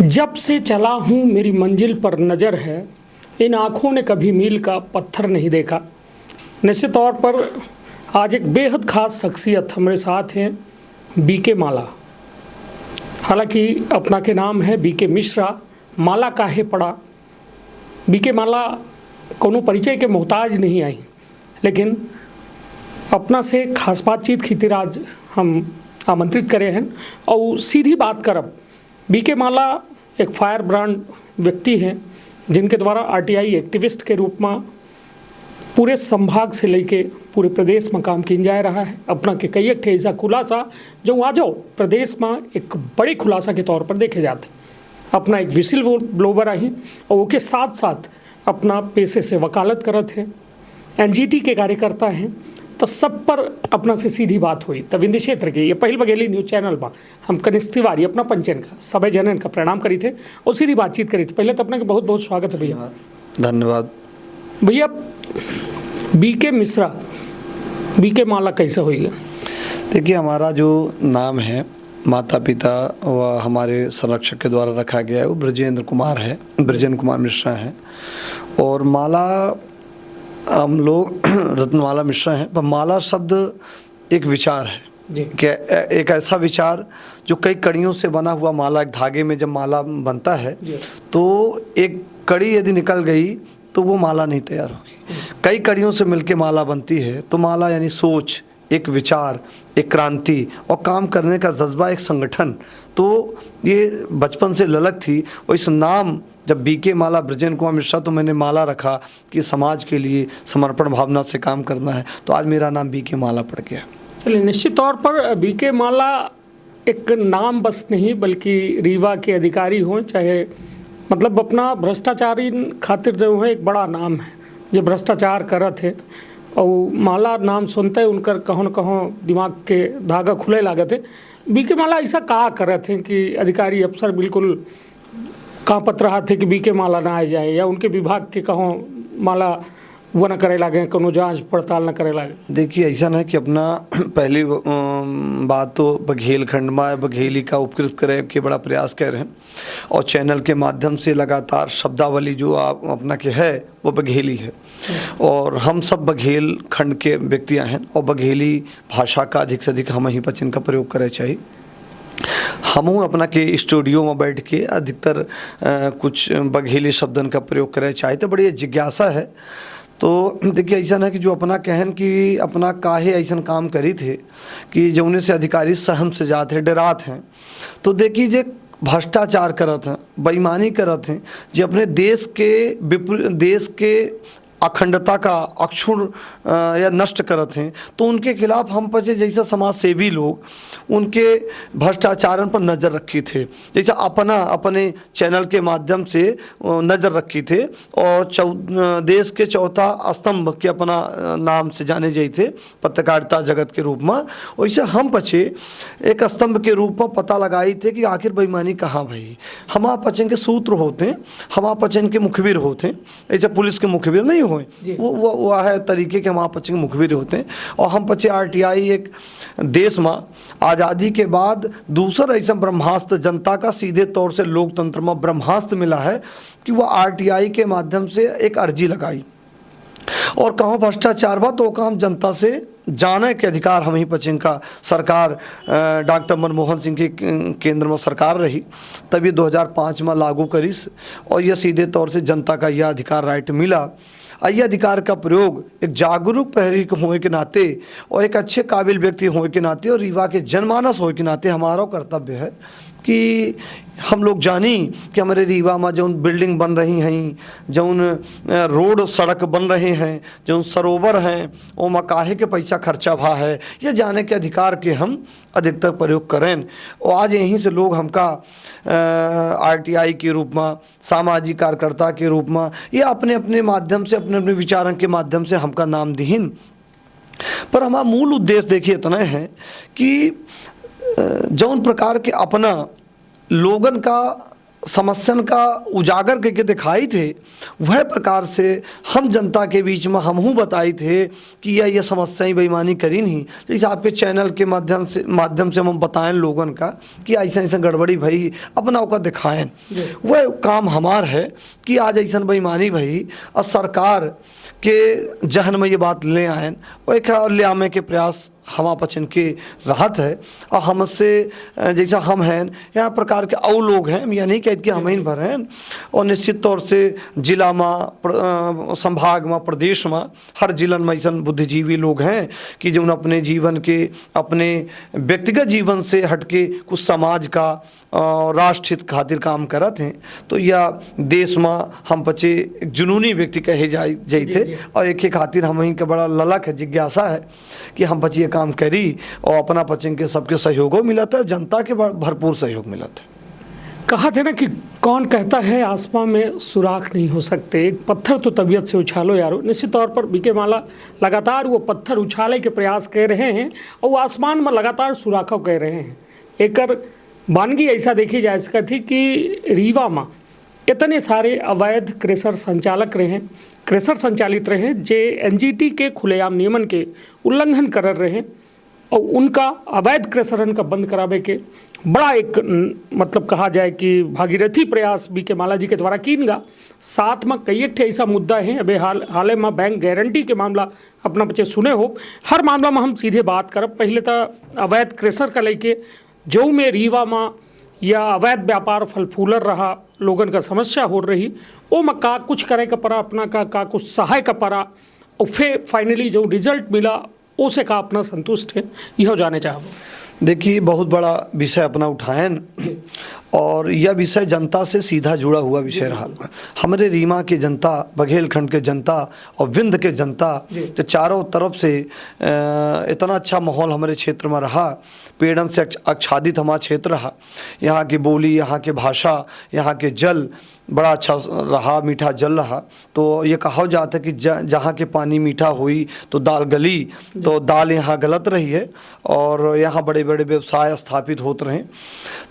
जब से चला हूँ मेरी मंजिल पर नज़र है, इन आँखों ने कभी मील का पत्थर नहीं देखा। निश्चित तौर पर आज एक बेहद ख़ास शख्सियत हमारे साथ हैं, बीके माला। हालांकि अपना के नाम है बीके मिश्रा, माला काहे पड़ा। बीके माला कोनो परिचय के मोहताज नहीं आई, लेकिन अपना से खास बातचीत खातिर आज हम आमंत्रित करे हैं और सीधी बात करब। बीके माला एक फायर ब्रांड व्यक्ति हैं जिनके द्वारा आरटीआई एक्टिविस्ट के रूप में पूरे संभाग से लेके पूरे प्रदेश में काम किया जा रहा है। अपना के कई एक ऐसा खुलासा जो आज प्रदेश में एक बड़े खुलासा के तौर पर देखे जाते। अपना एक विसिल ब्लोवर आई और उसके साथ साथ अपना पेशे से वकालत करत है, एनजीटी के कार्यकर्ता हैं। तो सब पर अपना से सीधी बात हुई। तब विंध्य क्षेत्र के ये पहल बघेली न्यूज़ चैनल में हम कनिष्ठ तिवारी अपना पंचन का सभी जनन का प्रणाम करी थे और सीधी बातचीत करी थी। पहले तो अपने के बहुत बहुत स्वागत है भैया। धन्यवाद भैया। बीके मिश्रा, बीके माला कैसे हुई है? देखिए, हमारा जो नाम है माता पिता व हमारे संरक्षक के द्वारा रखा गया है वो ब्रजेंद्र कुमार है, ब्रजेंद्र कुमार मिश्रा हैं। और माला हम लोग रत्नमाला मिश्रा हैं। पर माला शब्द एक विचार है कि एक ऐसा विचार जो कई कड़ियों से बना हुआ माला, एक धागे में जब माला बनता है तो एक कड़ी यदि निकल गई तो वो माला नहीं तैयार होगी। कई कड़ियों से मिलके माला बनती है तो माला यानी सोच, एक विचार, एक क्रांति और काम करने का जज्बा, एक संगठन। तो ये बचपन से ललक थी और इस नाम जब बीके माला ब्रजेंद्र कुमार मिश्रा तो मैंने माला रखा कि समाज के लिए समर्पण भावना से काम करना है, तो आज मेरा नाम बीके माला पड़ गया। चलिए, निश्चित तौर पर बीके माला एक नाम बस नहीं बल्कि रीवा के अधिकारी हों, चाहे मतलब अपना भ्रष्टाचारी खातिर जो है एक बड़ा नाम है जो भ्रष्टाचार करत है। और माला नाम सुनते उनकर कहों न कहों दिमाग के धागा खुले लागत है। बीके माला ऐसा कहा करत हैं कि अधिकारी अफसर बिल्कुल कांपत रहा थे कि बीके माला ना आ जाए या उनके विभाग के कहों माला वो न करे लागे, कोनो जांच पड़ताल न करे लागे। देखिए, ऐसा है कि अपना पहली बात तो बघेल खंड में बघेली का उपकृत करे के बड़ा प्रयास कर रहे हैं और चैनल के माध्यम से लगातार शब्दावली जो आप अपना के है वो बघेली है और हम सब बघेल खंड के व्यक्तियाँ हैं और बघेली भाषा का अधिक से अधिक हम ही पचिन का प्रयोग करे चाहिए। हम अपना के स्टूडियो में बैठ के अधिकतर कुछ बघेली शब्दन का प्रयोग करे चाहिए। तो बड़ी जिज्ञासा है। तो देखिए, ऐसा है कि जो अपना कहन कि अपना काहे ऐसा काम करी थे कि जौने से अधिकारी सहम से जाते हैं, डरात हैं। तो देखिए, जे भ्रष्टाचार करत हैं, बेईमानी करत हैं, जो अपने देश के अखंडता का अक्षुण या नष्ट करत हैं, तो उनके खिलाफ हम पचे जैसा समाज सेवी लोग उनके भ्रष्टाचारण पर नज़र रखी थे। जैसा अपने चैनल के माध्यम से नज़र रखी थे और देश के चौथा स्तंभ के अपना नाम से जाने जाए थे पत्रकारिता जगत के रूप में। वैसे हम पचे एक स्तंभ के रूप में पता लगाई थे कि आखिर बेईमानी कहाँ भाई। हमा पचन के सूत्र होते हैं, हमा पचन के मुखबिर होते हैं। ऐसे पुलिस के मुखबिर नहीं वो है तरीके के वहाँ पचे मुखबिर होते हैं। और हम पचे आरटीआई एक देश में आज़ादी के बाद दूसरा ऐसा ब्रह्मास्त्र जनता का सीधे तौर से लोकतंत्र में ब्रह्मास्त्र मिला है कि वो आरटीआई के माध्यम से एक अर्जी लगाई और कहाँ भ्रष्टाचार बा तो हम जनता से जाने के अधिकार हम ही पचिन का सरकार डॉक्टर मनमोहन सिंह के केंद्र में सरकार रही तब ये 2005 में लागू करीस और यह सीधे तौर से जनता का यह अधिकार राइट मिला। यह अधिकार का प्रयोग एक जागरूक प्रहरी होने के नाते और एक अच्छे काबिल व्यक्ति होने के नाते और रीवा के जनमानस होने के नाते हमारा कर्तव्य है कि हम लोग जानी कि हमारे रीवा में जौन बिल्डिंग बन रही हैं, जौन रोड सड़क बन रहे हैं, जौन सरोवर हैं, वो में काहे के पैसा खर्चा भा है, ये जाने के अधिकार के हम अधिकतर प्रयोग करें। और आज यहीं से लोग हमका आरटीआई के रूप में, सामाजिक कार्यकर्ता के रूप में ये अपने अपने माध्यम से अपने अपने विचारों के माध्यम से हमका नाम दीन। पर हमारा मूल उद्देश्य देखिए इतना है कि जौन प्रकार के अपना लोगन का समस्या का उजागर करके दिखाई थे, वह प्रकार से हम जनता के बीच में हमहू बताई थे कि यह समस्याएं बेईमानी करी नहीं। जैसे आपके चैनल के माध्यम से हम बताएं लोगन का कि ऐसा ऐसा गड़बड़ी भई, अपना ओका दिखाएं। वह काम हमार है कि आज ऐसा बेईमानी भई और सरकार के जहन में ये बात ले आएँ और ले आने के प्रयास हम पचन के राहत है। और हमसे जैसा हम हैं यहाँ प्रकार के और लोग हैं, यह नहीं कहते कि हम ही भर हैं। और निश्चित तौर से जिला में, संभाग में, प्रदेश में हर जिलन में ऐसा बुद्धिजीवी लोग हैं कि जो अपने जीवन के, अपने व्यक्तिगत जीवन से हटके कुछ समाज का राष्ट्र हित खातिर काम करत हैं। तो यह देश में हम पचे एक जुनूनी व्यक्ति कहे जाते और एक खातिर हम ही का बड़ा ललक है, जिज्ञासा है कि हम पचे काम करी और अपना पचन के सबके सहयोगों मिला था, जनता के भरपूर सहयोग मिला था। कहा था ना कि कौन कहता है आसमां में सुराख नहीं हो सकते, एक पत्थर तो तबीयत से उछालो यारो। निश्चित तौर पर बीके माला लगातार वो पत्थर उछाले के प्रयास कर रहे हैं और वो आसमान में लगातार सुराखों कह रहे हैं। एक वानगी ऐसा देखी जा सका थी कि रीवा में इतने सारे अवैध क्रेशर संचालक रहे, क्रेशर संचालित रहे जे एनजीटी के खुलेआम नियमन के उल्लंघन कर रहे और उनका अवैध क्रेशरन का बंद करावे के बड़ा एक मतलब कहा जाए कि भागीरथी प्रयास बीके माला जी के द्वारा कीनगा। साथ में कई एक ऐसा मुद्दा है, अभी हाल में बैंक गारंटी के मामला अपना बच्चे सुने हो। हर मामला में हम सीधे बात करब। पहले तो अवैध क्रेशर का लेके जो में रीवा में या अवैध व्यापार फल फूलर रहा, लोगन का समस्या हो रही, वो में का कुछ करे का पड़ा, अपना का कुछ सहाय का पड़ा और फिर फाइनली जो रिजल्ट मिला उसे का अपना संतुष्ट है, यह जाने चाहूँ। देखिए, बहुत बड़ा विषय अपना उठाएं और यह विषय जनता से सीधा जुड़ा हुआ विषय रहा। हमारे रीमा के जनता, बघेलखंड के जनता और विंध्य के जनता जो चारों तरफ से इतना अच्छा माहौल हमारे क्षेत्र में रहा, पेड़न से आच्छादित हमारा क्षेत्र रहा। यहाँ की बोली, यहाँ के भाषा, यहाँ के जल बड़ा अच्छा रहा, मीठा जल रहा। तो ये कहा जाता है कि जहाँ के पानी मीठा हुई तो दाल गली, तो दाल यहाँ गलत रही है और यहाँ बड़े बड़े व्यवसाय स्थापित होते रहे।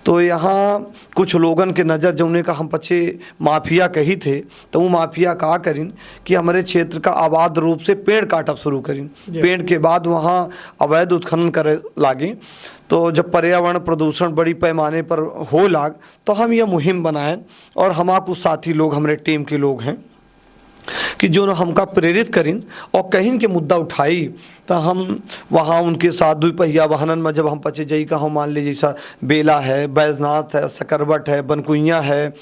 तो यहाँ कुछ लोगन के नज़र जौने का हम पछे माफिया कही थे, तो वो माफिया कहा करीन कि हमारे क्षेत्र का आबाद रूप से पेड़ काटब शुरू करीन। पेड़ के बाद वहाँ अवैध उत्खनन करे लागे। तो जब पर्यावरण प्रदूषण बड़ी पैमाने पर हो लाग तो हम यह मुहिम बनाएं और हमारा कुछ साथी लोग, हमारे टीम के लोग हैं कि जो हमका प्रेरित करीन और कहीं के मुद्दा उठाई। तो हम वहाँ उनके साथ दुई पहिया वाहनन में जब हम पचे जई का हम मान लीजिए जैसा बेला है, बैजनाथ है, सकरबट है, बनकुइया है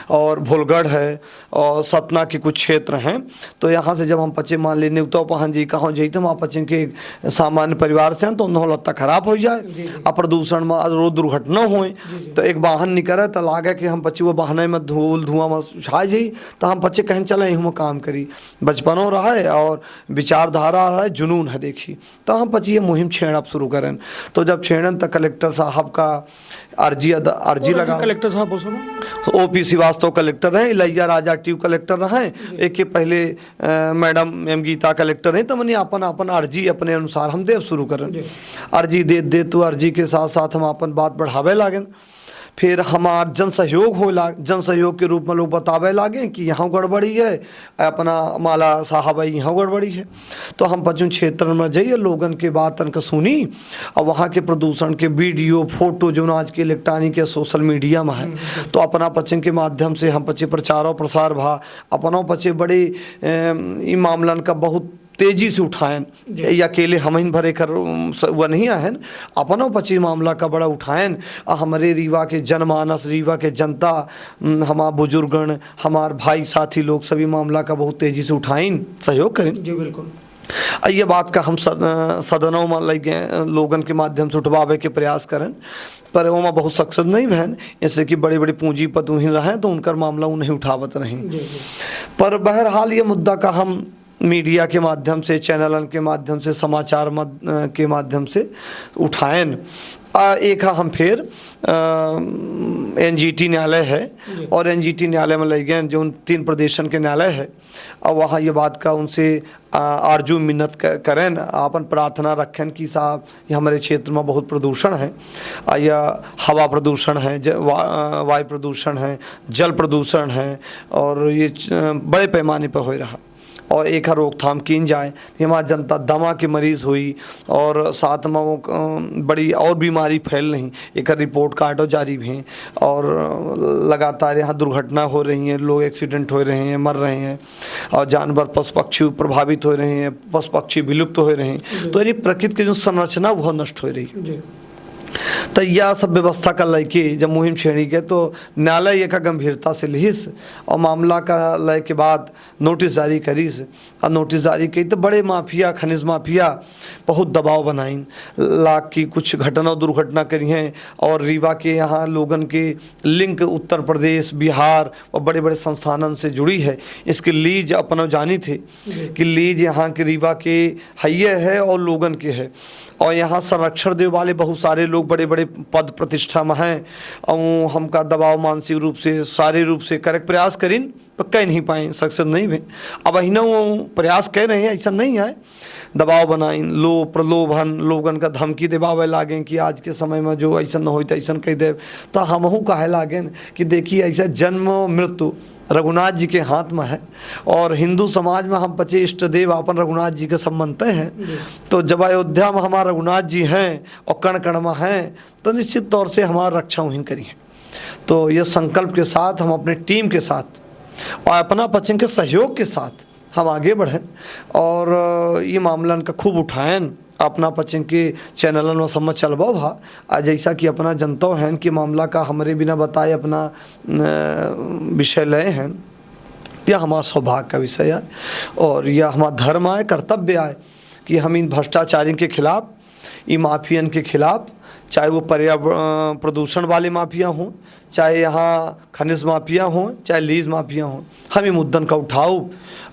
और भोलगढ़ है और सतना के कुछ क्षेत्र हैं। तो यहाँ से जब हम पचे मान ली न्यूतो पहन जी कहाँ जई तो वहाँ पचे के सामान्य परिवार से हैं तो उन्होंने लत्ता खराब हो जाए और प्रदूषण में रोड दुर्घटना हो। तो एक वाहन निकले तो लागे कि हम पचे वो वाहन में धुआं में छा जाई। तो हम पचे कहीं चले यहीं काम करी, बचपनों रहा है और विचारधारा रहा है, जुनून है देखी। तो हम पची ये मुहिम छेड़ना शुरू करें। तो जब छेड़न तो कलेक्टर साहब का अर्जी लगा। कलेक्टर साहब तो ओपी श्रीवास्तव कलेक्टर हैं, इलैया राजा ट्यूब कलेक्टर रहे, एक के पहले मैडम एम गीता कलेक्टर हैं। तो मैंने अपन अर्जी अपने अनुसार हम देव शुरू करें। अर्जी दे तो अर्जी के साथ साथ हम अपन बात बढ़ावे लागें। फिर हमार जन सहयोग जन सहयोग के रूप में लोग बतावे लागे कि यहाँ गड़बड़ी है, अपना माला साहब है यहाँ गड़बड़ी है। तो हम पचुन क्षेत्र में जाइए, लोगन के बात तनक सुनी और वहाँ के प्रदूषण के वीडियो फोटो जो आज के इलेक्ट्रॉनिक या सोशल मीडिया में है, तो अपना पचन के माध्यम से हम पचे प्रचार और प्रसार भा अपनों पचे बड़े ई मामलन का बहुत तेजी से उठाएं। या अकेले हम ही भरे कर वह नहीं आएन, अपनों पची मामला का बड़ा उठाएं। हमारे रीवा के जनमानस, रीवा के जनता, हमारा बुजुर्गण, हमारे भाई साथी लोग सभी मामला का बहुत तेजी से उठाएं, सहयोग करें। जी बिल्कुल। ये बात का हम सदनों में लगे लोगन के माध्यम से उठवावे के प्रयास करें, पर वो में बहुत सक्सेस नहीं बहन, ऐसे कि बड़ी बड़ी पूंजीपति उन्हीं रहें तो उनका मामला उन्हें उठावत नहीं। पर बहरहाल ये मुद्दा का हम मीडिया के माध्यम से, चैनलन के माध्यम से, समाचार के माध्यम से उठाएन। एक हम फिर एनजीटी न्यायालय है और एनजीटी न्यायालय में ले गए जो 3 प्रदेशन के न्यायालय है, और वहाँ ये बात का उनसे आरजू मिन्नत करें, अपन प्रार्थना रखें कि साहब ये हमारे क्षेत्र में बहुत प्रदूषण है, या हवा प्रदूषण है, वायु प्रदूषण है, जल प्रदूषण है, और ये बड़े पैमाने पर हो रहा और एक रोकथाम की जाए। हमारी जनता दमा के मरीज़ हुई और साथ में वो बड़ी और बीमारी फैल रही, एक रिपोर्ट कार्डो जारी भी हैं और लगातार यहाँ दुर्घटना हो रही हैं, लोग एक्सीडेंट हो रहे हैं, मर रहे हैं, और जानवर पशु पक्षी प्रभावित हो रहे हैं, पशु पक्षी विलुप्त हो रहे हैं। तो यानी प्रकृति की जो संरचना वह नष्ट हो रही है। तो यह सब व्यवस्था का लय जब मुहिम छेड़ी के तो न्यायालय एक गंभीरता से लिहिस और मामला का लय के बाद नोटिस जारी करीस, और नोटिस जारी की तो बड़े माफिया, खनिज माफिया बहुत दबाव बनाइन, लाख की कुछ घटना दुर्घटना करी हैं, और रीवा के यहाँ लोगन के लिंक उत्तर प्रदेश, बिहार और बड़े बड़े संस्थानन से जुड़ी है। इसकी लीज अपन जानी थे कि लीज यहाँ के रीवा के हइये है और लोगन के है, और यहाँ संरक्षण दे वाले बहुत सारे लोग बड़े बड़े पद प्रतिष्ठा में हैं, और हमका दबाव मानसिक रूप से, शारीरिक रूप से करे प्रयास करीन पर कह नहीं पाए, सक्सेस नहीं भे। अब अहिना वो प्रयास कह रहे हैं, ऐसा नहीं है, दबाव बनाइन, प्रलोभन, लोगन का धमकी देवावे लागे कि आज के समय में जो ऐसा न हो तो ऐसा कह दे, तो हमहू कहे लागे कि देखिए ऐसा जन्म मृत्यु रघुनाथ जी के हाथ में है, और हिंदू समाज में हम 25 इष्ट देव अपन रघुनाथ जी के सब मानते हैं। तो जब अयोध्या में हमारे रघुनाथ जी हैं और कण कण में हैं, तो निश्चित तौर से हमारा रक्षा उन्हीं करी है। तो ये संकल्प के साथ हम अपने टीम के साथ और अपना पश्चिम के सहयोग के साथ हम आगे बढ़ें और ये मामला का खूब उठाएं, अपना पश्चिम के चैनलन में समझ चलबो भा, जैसा कि अपना जनता है कि मामला का हमारे बिना बताए अपना विषय लय हैं। यह हमारा सौभाग्य का विषय है और यह हमारा धर्म है, कर्तव्य है कि हम इन भ्रष्टाचारी के खिलाफ, इन माफियन के खिलाफ, चाहे वो पर्यावरण प्रदूषण वाले माफिया हों, चाहे यहाँ खनिज माफिया हों, चाहे लीज माफिया हों, हम ये मुद्दन का उठाओ।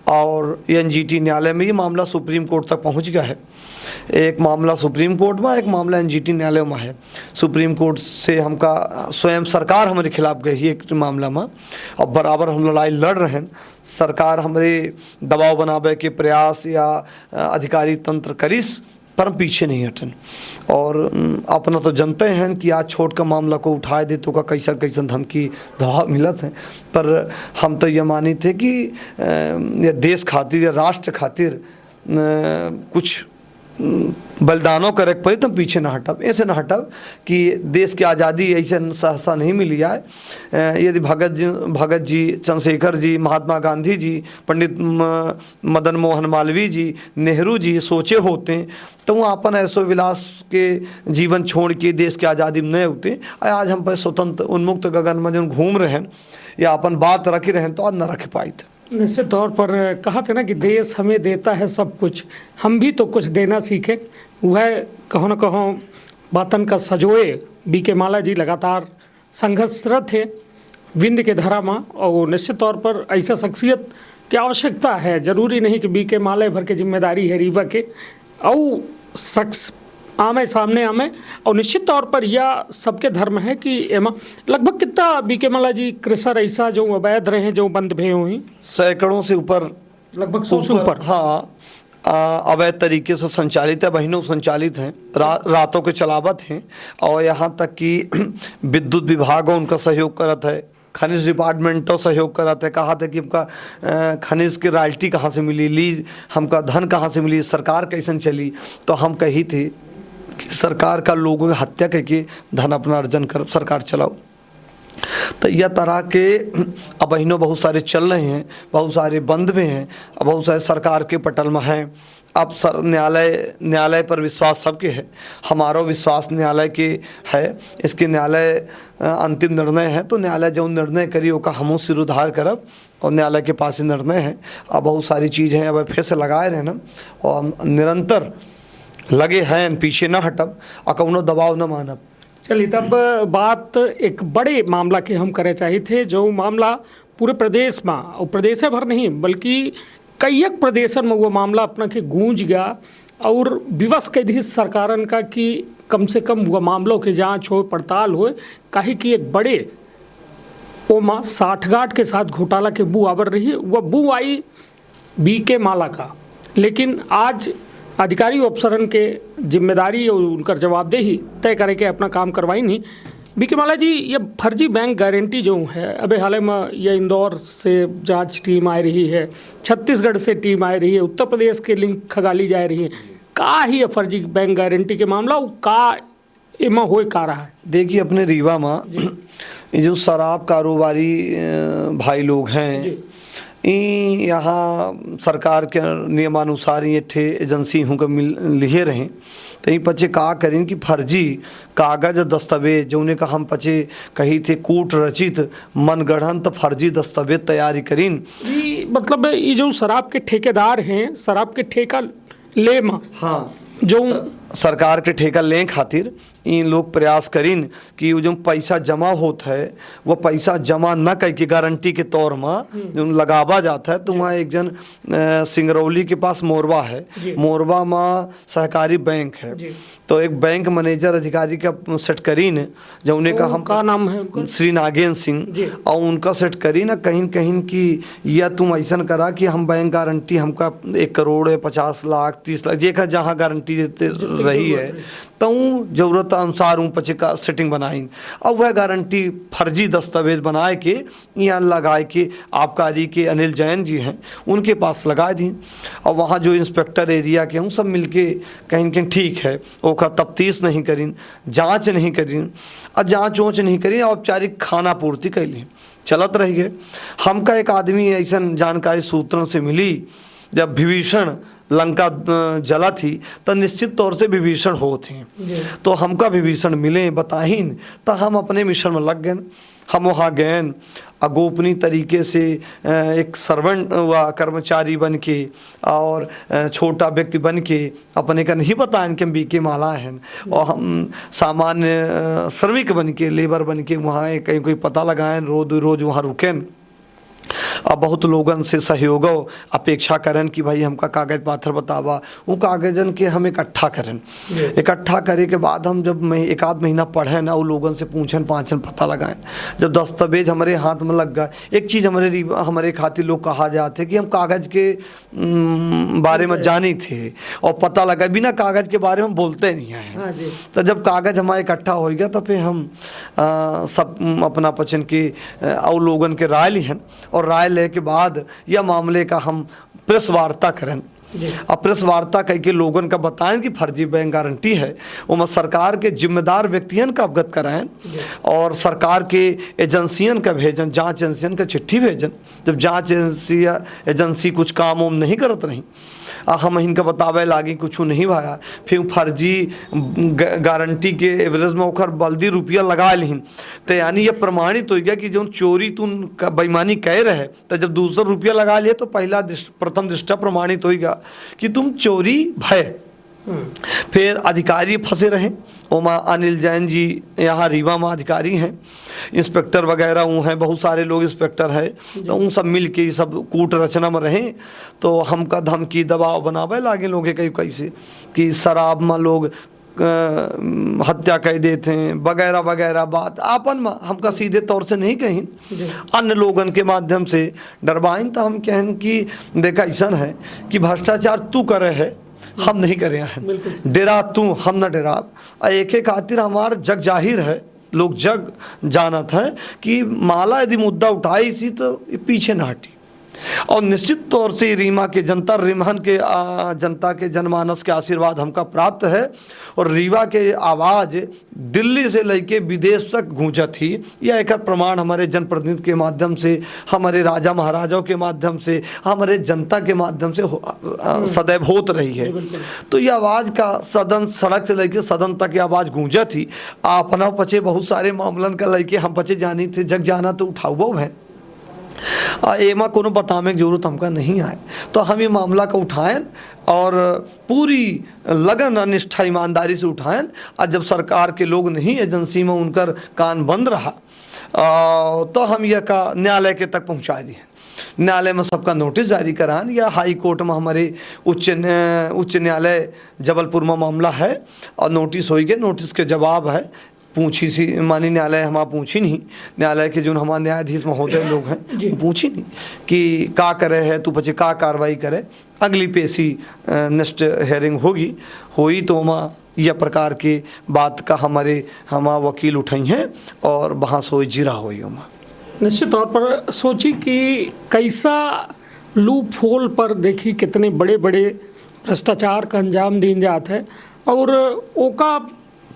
और एनजीटी न्यायालय में ये मामला सुप्रीम कोर्ट तक पहुंच गया है। एक मामला सुप्रीम कोर्ट में, एक मामला एनजीटी न्यायालय में है। सुप्रीम कोर्ट से हमका स्वयं सरकार हमारे खिलाफ गई है एक मामला में, और बराबर हम लड़ाई लड़ रहे हैं। सरकार हमारे दबाव बनावे के प्रयास या अधिकारी तंत्र करिस, पर हम पीछे नहीं हटन। और अपना तो जानते हैं कि आज छोट का मामला को उठाए दे तो का कैसा कैसा धमकी दबाव मिलत है, पर हम तो ये मानी थे कि ये देश खातिर या राष्ट्र खातिर कुछ बलिदानों करे पड़े तो पीछे ना हटब, ऐसे ना हटब कि देश की आज़ादी ऐसे सहसा नहीं मिली है। यदि भगत जी, चंद्रशेखर जी, महात्मा गांधी जी, पंडित मदन मोहन मालवीय जी, नेहरू जी सोचे होते तो वो अपन ऐसो विलास के जीवन छोड़ के देश की आज़ादी में नहीं होते। आज हम पर स्वतंत्र उन्मुक्त गगन में जो घूम रहे हैं या अपन बात रखे रहें तो आज न रख पाई थे। निश्चित तौर पर कहा था ना कि देश हमें देता है सब कुछ, हम भी तो कुछ देना सीखे। वह कहो न कहो बातन का सजोए बीके माला जी लगातार संघर्षरत थे विंध्य के धरा में, और निश्चित तौर पर ऐसा शख्सियत की आवश्यकता है। जरूरी नहीं कि बीके माला भर के जिम्मेदारी है रीवा के, और शख्स आमे सामने आमे, और निश्चित तौर पर यह सबके धर्म है कि एमा लगभग कितना बीके माला जी कृषर ऐसा जो अवैध रहे, जो बंद भे हुई, सैकड़ों से ऊपर, लगभग 100 से ऊपर, हाँ, अवैध तरीके से संचालित है, बहनों संचालित हैं, रातों के चलावत हैं, और यहाँ तक कि विद्युत विभाग उनका सहयोग करत है, खनिज डिपार्टमेंटों सहयोग कराते हैं। कहा था कि हमका खनिज की रॉयल्टी कहाँ से मिली, लीज हमका धन कहाँ से मिली, सरकार कैसे चली। तो हम कही थी कि सरकार का लोगों की हत्या करके धन अपना अर्जन कर सरकार चलाओ। तो यह तरह के अब बहनों बहुत सारे चल रहे हैं, बहुत सारे बंद में हैं, अब बहुत सारे सरकार के पटल में हैं। अब न्यायालय पर विश्वास सबके है, हमारा विश्वास न्यायालय के है। इसके न्यायालय अंतिम निर्णय है, तो न्यायालय जो निर्णय करी उसका हम सिर उधार करब, और न्यायालय के पास ही निर्णय है। अब बहुत सारी चीज़ हैं, अब फिर से लगाए रहे ना, और निरंतर लगे हैं, पीछे न हटब और कौनो दबाव न मानब। चलिए तब बात एक बड़े मामला के हम करे चाहिए थे, जो मामला पूरे प्रदेश में, और प्रदेश भर नहीं बल्कि कईक प्रदेशन में वो मामला अपना के गूंज गया और विवश कैदी सरकारन का कि कम से कम वह मामलों के जांच हो, पड़ताल हो, काहे कि एक बड़े ओमा साठगांठ के साथ घोटाला के बू आवर रही। वह बू आई बीके माला का, लेकिन आज अधिकारी अफसरन के जिम्मेदारी और उनका जवाबदेही तय करे के अपना काम करवाई नहीं। बीके माला जी, ये फर्जी बैंक गारंटी जो है, अबे हाल में ये इंदौर से जांच टीम आ रही है, छत्तीसगढ़ से टीम आ रही है, उत्तर प्रदेश के लिंक खगाली जा रही है, का ही ये फर्जी बैंक गारंटी के मामला का एमा हो का रहा है? देखिए, अपने रीवा में ये जो शराब कारोबारी भाई लोग हैं, यहाँ सरकार के नियमानुसार ये थे एजेंसी हूँ मिल लिए रहें, तो ये पचे का करें कि फर्जी कागज दस्तावेज जो उन्हें का हम पचे कही थे कूट रचित मनगढ़ंत फर्जी दस्तावेज तैयारी करीन। जी, मतलब ये जो शराब के ठेकेदार हैं, शराब के ठेका ले मा, हाँ, जो सरकार के ठेका लें खातिर इन लोग प्रयास करीन कि वो जो पैसा जमा होता है वो पैसा जमा न करके गारंटी के तौर में जो लगावा जाता है, तो वहाँ एक जन सिंगरौली के पास मोरवा है, मोरवा में सहकारी बैंक है, तो एक बैंक मैनेजर अधिकारी का सेट करीन जो उन्हें का हम का नाम है श्री नागेंद्र सिंह, और उनका सेट करी ना कहीं कहीं कि या तुम ऐसा करा कि हम बैंक गारंटी हमका 1 करोड़ 50 लाख 30 लाख जेकर जहाँ गारंटी देते रही है, तो जरूरत अनुसार पचे का सेटिंग बनाई और वह गारंटी फर्जी दस्तावेज बनाए के यहाँ लगाए के आबकारी के अनिल जैन जी हैं उनके पास लगा दी, और वहाँ जो इंस्पेक्टर एरिया के हम सब मिलके कहीं कहीं ठीक है ओका तफ्तीश नहीं करीन, जांच नहीं करीन, और जांच वोच नहीं करी, औपचारिक खाना पूर्ति कैली चलत रही है। हमका एक आदमी ऐसा जानकारी सूत्रों से मिली, जब विभीषण लंका जला थी तो निश्चित तौर से विभीषण हो थी, तो हमका विभीषण मिले बताहीन, तो हम अपने मिशन में लग गए। हम वहाँ गए अगोपनीय तरीके से एक सर्वेंट व कर्मचारी बन के और छोटा व्यक्ति बन के अपने का नहीं बताएं कि हम बीके माला हैं, और हम सामान्य श्रमिक बन के लेबर बन के वहाँ कहीं कोई पता लगाएं, रोज वहाँ रुकें, और बहुत लोगन से सहयोग अपेक्षा करें कि भाई हमका कागज पाथर बतावा, वो कागजन के हम इकट्ठा करें, इकट्ठा करे के बाद हम जब एक आध महीना पढ़ें ना, वो लोगन से पूछें पाँचन पता लगाएं, जब दस्तावेज हमारे हाथ में लग गए। एक चीज़ हमारे खातिर लोग कहा जाते कि हम कागज़ के बारे में जानी थे और पता लगा, बिना कागज़ के बारे में बोलते नहीं हैं। तो जब कागज़ हमारा इकट्ठा हो गया तो फिर हम सब अपना पचन के और लोगन के राय लिहन, और राय ले के बाद यह मामले का हम प्रेस वार्ता करें, और प्रेस वार्ता करके लोगन का बताएं कि फर्जी बैंक गारंटी है, वो सरकार के जिम्मेदार व्यक्तियन का अवगत कराएं, और सरकार के एजेंसियन का भेजन, जांच एजेंसियन का चिट्ठी भेजन। जब जांच एजेंसी कुछ काम उम नहीं करत रही, हम इनका बतावे लागे कुछ नहीं भाया, फिर फर्जी गारंटी के एवरेज में ओखर बल्दी रुपया लगा लीन, तो यानी ये प्रमाणित हो गया कि जो चोरी तुम बेईमानी कह रहे, तो जब दूसरा रुपया लगा लिए तो पहला प्रथम दृष्टा प्रमाणित हो गया कि तुम चोरी भय। फिर अधिकारी फंसे रहे, ओमा अनिल जैन जी यहाँ रीवा में अधिकारी हैं, इंस्पेक्टर वगैरह वो हैं, बहुत सारे लोग इंस्पेक्टर हैं, तो उन सब मिल के सब कूट रचना में रहें, तो हमका धमकी दबाव बनावे लागे लोग कई कैसे कि शराब में लोग हत्या कह देते हैं वगैरह वगैरह बात आपन में हमका सीधे तौर से नहीं कहीं, अन्य लोगन के माध्यम से डरवाइन। तो हम कहें कि देखा ऐसा है कि भ्रष्टाचार तू करे है, हम नहीं करे हैं, डेरा तू हम न डेरा। एक एक खातिर हमार जग जाहिर है, लोग जग जानत है कि माला यदि मुद्दा उठाई सी तो पीछे न हटी, और निश्चित तौर से रीमा के जनता रिमहन के जनता के जनमानस के आशीर्वाद हमका प्राप्त है, और रीवा के आवाज़ दिल्ली से लेके विदेश तक गूंजत थी। यह एक प्रमाण हमारे जनप्रतिनिधि के माध्यम से, हमारे राजा महाराजाओं के माध्यम से, हमारे जनता के माध्यम से सदैव होत रही है। तो ये आवाज़ का सदन सड़क से लेके सदन तक ये आवाज़ गूंजत थी। अपना पचे बहुत सारे मामलन का लेके हम पचे जानी थे, जग जाना तो उठाओ है, एमा कोनो बताने की जरूरत हमका नहीं आए, तो हम ये मामला का उठाएं और पूरी लगन निष्ठा ईमानदारी से उठाएं। और जब सरकार के लोग नहीं एजेंसी में उनकर कान बंद रहा तो हम यह का न्यायालय के तक पहुंचा दिए। न्यायालय में सबका नोटिस जारी करान या हाई कोर्ट में हमारे उच्च न्यायालय जबलपुर में मामला है और नोटिस होई गए, नोटिस के जवाब है पूछी सी मानी न्यायालय हमारा पूछी नहीं, न्यायालय के जो हमारे न्यायाधीश महोदय लोग हैं पूछी नहीं कि का करे है तू पचे का कार्रवाई करे। अगली पेशी नेक्स्ट हेयरिंग होई तो वहाँ यह प्रकार के बात का हमारा वकील उठाई हैं और बहस हो जीरा हुई वहाँ। निश्चित तौर पर सोची कि कैसा लूप होल पर देखी कितने बड़े बड़े भ्रष्टाचार का अंजाम दिन जाता है और ओका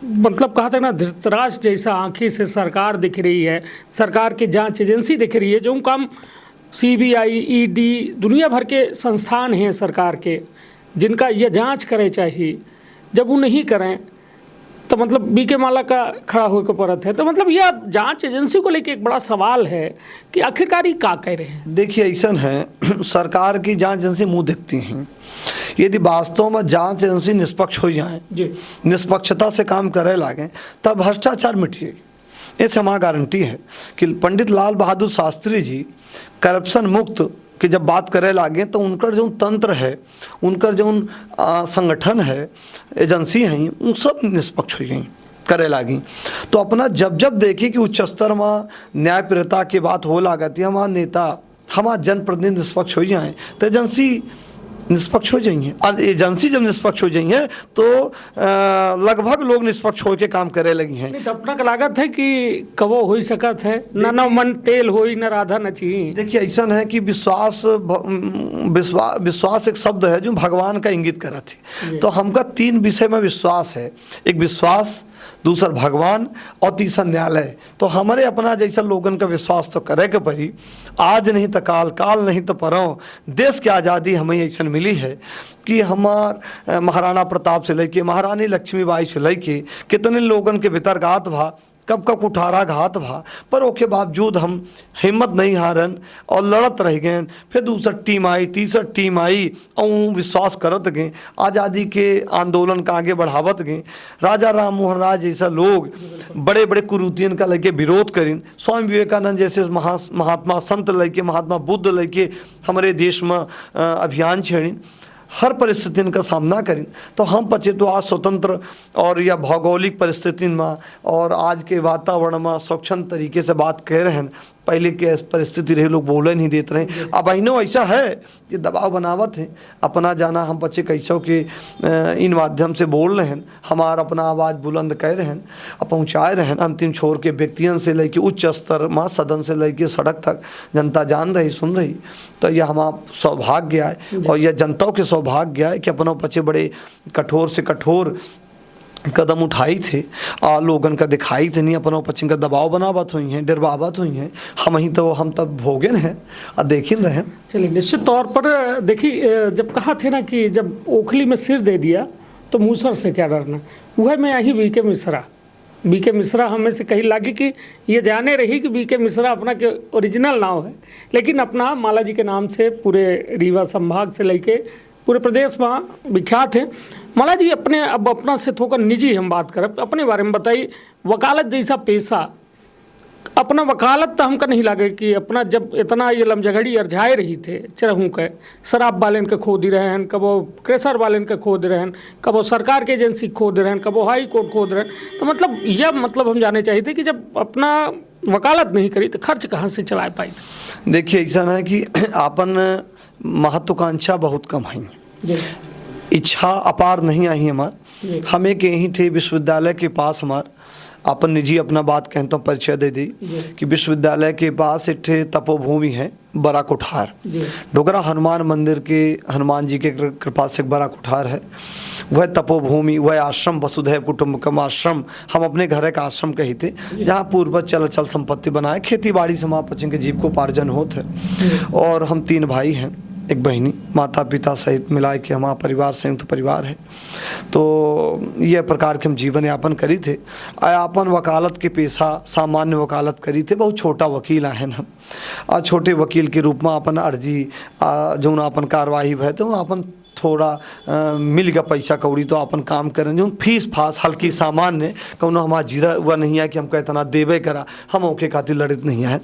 मतलब कहा था ना धृतराष्ट्र जैसा आंखें से सरकार दिख रही है, सरकार की जांच एजेंसी दिख रही है, जो काम सीबीआई ईडी दुनिया भर के संस्थान हैं सरकार के जिनका यह जांच करे चाहिए, जब वो नहीं करें तो मतलब बीके माला का खड़ा होकर परत है। तो मतलब यह जांच एजेंसी को लेकर एक बड़ा सवाल है कि आखिरकार ये क्या कह रहे हैं। देखिए ऐसा है सरकार की जांच एजेंसी मुंह देखती हैं, यदि वास्तव में जांच एजेंसी निष्पक्ष हो जाए, निष्पक्षता से काम करे लागे तब भ्रष्टाचार मिटिए। ऐसे हमारा गारंटी है कि पंडित लाल बहादुर शास्त्री जी करप्शन मुक्त कि जब बात करे लागे तो उनकर जो तंत्र है, उनकर जो संगठन है, एजेंसी हैं, उन सब निष्पक्ष हो गई करे लागी। तो अपना जब जब देखी कि उच्च स्तर में न्यायप्रियता की बात हो लागती है, हमारा नेता हमारा जनप्रतिनिधि निष्पक्ष हो जाए तो एजेंसी निष्पक्ष हो जाएंगे। और एजेंसी जब निष्पक्ष हो जाएंगे तो लगभग लोग निष्पक्ष होकर काम करे लगी हैं। तो अपना का लागत है कि कबो हो सकत है न मन तेल हो न राधा नची। देखिए ऐसा है कि विश्वास एक शब्द है जो भगवान का इंगित करा थी। तो हमका 3 विषय में विश्वास है, एक विश्वास, दूसरा भगवान और तीसरा न्यायालय। तो हमारे अपना जैसा लोगन का विश्वास तो करे के पड़ी, आज नहीं तो काल, काल नहीं तो परौ। देश की आज़ादी हमें ऐसा मिली है कि हमार महाराणा प्रताप से लेके महारानी लक्ष्मीबाई से लेके कितने लोगन के भीतर घात भा, कब कब कुठारा घात भा, पर ओके बावजूद हम हिम्मत नहीं हारन और लड़त रह गए। फिर दूसरा टीम आई, तीसरा टीम आई और विश्वास करत गए, आज़ादी के आंदोलन का आगे बढ़ावत गए। राजा राम मोहन राय जैसा लोग बड़े बड़े कुरीतियन का लेके विरोध करें, स्वामी विवेकानंद जैसे महात्मा संत लेके, महात्मा बुद्ध लेके हमारे देश में अभियान छेड़ें, हर परिस्थितियों का सामना करें। तो हम पचे तो आज स्वतंत्र और या भौगोलिक परिस्थिति में और आज के वातावरण में स्वच्छंद तरीके से बात कह रहे हैं। पहले के परिस्थिति रहे लोग बोले नहीं देते रहे, अब अहिनो ऐसा है कि दबाव बनावत है अपना जाना। हम बच्चे कैसों के इन माध्यम से बोल रहे हैं, हमारा अपना आवाज़ बुलंद कह रहे हैं और पहुँचाए रहे हैं अंतिम छोर के व्यक्तियों से लेके उच्च स्तर में, सदन से लेके सड़क तक जनता जान रही, सुन रही। तो यह हमारा सौभाग्य है और यह जनताओं के सौभाग्य है कि अपना बच्चे बड़े कठोर से कठोर कदम उठाई थे और लोगन का दिखाई थे नहीं, अपनों पश्चिम का दबाव बनावत हुई हैं, डरवावत हुई हैं। हम तब भोगन हैं और देखिन रहे। चलिए निश्चित तौर पर देखिए, जब कहा थे ना कि जब ओखली में सिर दे दिया तो मूसर से क्या डरना, वह मैं यही बीके मिश्रा हमें से कही लगी कि ये जाने रही कि बीके मिश्रा अपना के ओरिजिनल नाम है, लेकिन अपना माला जी के नाम से पूरे रीवा संभाग से लेके पूरे प्रदेश में विख्यात है। माला जी अब अपना से थोड़ा निजी हम बात करें, अपने बारे में बताइए। वकालत जैसा पेशा, अपना वकालत तो हमका नहीं लगे कि अपना जब इतना ये लमझगड़ी अरझाए रही थे चरहूँ के, शराब वालेन के खोद रहे हैं, कबो क्रेशर वालेन के खोद रहे हैं, कबो सरकार के एजेंसी खोद रहे हैं, कबो हाई कोर्ट खोद रहे हैं। तो मतलब यह मतलब हम जाने चाहिए थे कि जब अपना वकालत नहीं करी तो खर्च कहाँ से चला पाई। देखिए ऐसा है कि अपन महत्वाकांक्षा बहुत कम है, इच्छा अपार नहीं आई हमार। हमें के यहीं थे विश्वविद्यालय के पास हमार अपन निजी अपना बात कहता हूँ परिचय दे दी कि विश्वविद्यालय के पास एक तपोभूमि है बड़ा कुठार, डोगरा हनुमान मंदिर के हनुमान जी के कृपा से एक बड़ा कुठार है। वह तपोभूमि, वह आश्रम वसुधैव कुटुंबकम आश्रम, हम अपने घर का आश्रम कही थे जहाँ पूर्वज चल अचल संपत्ति बनाए, खेती बाड़ी से हमारे पचिन के जीव को उपार्जन होते है। और हम 3 भाई हैं, एक बहनी, माता पिता सहित मिला के हमारा परिवार संयुक्त परिवार है। तो यह प्रकार के हम जीवन यापन करी थे। अपन वकालत के पेशा सामान्य वकालत करी थे, बहुत छोटा वकील हैं हम। और छोटे वकील के रूप में अपन अर्जी जो अपन कार्रवाई भय तो अपन थोड़ा मिल गया पैसा कौड़ी तो अपन काम करें। जो फीस फास हल्की सामान्य कौन हमारा जीरा हुआ नहीं है कि हमको इतना देवे करा, हम ओके खातिर लड़ित नहीं है।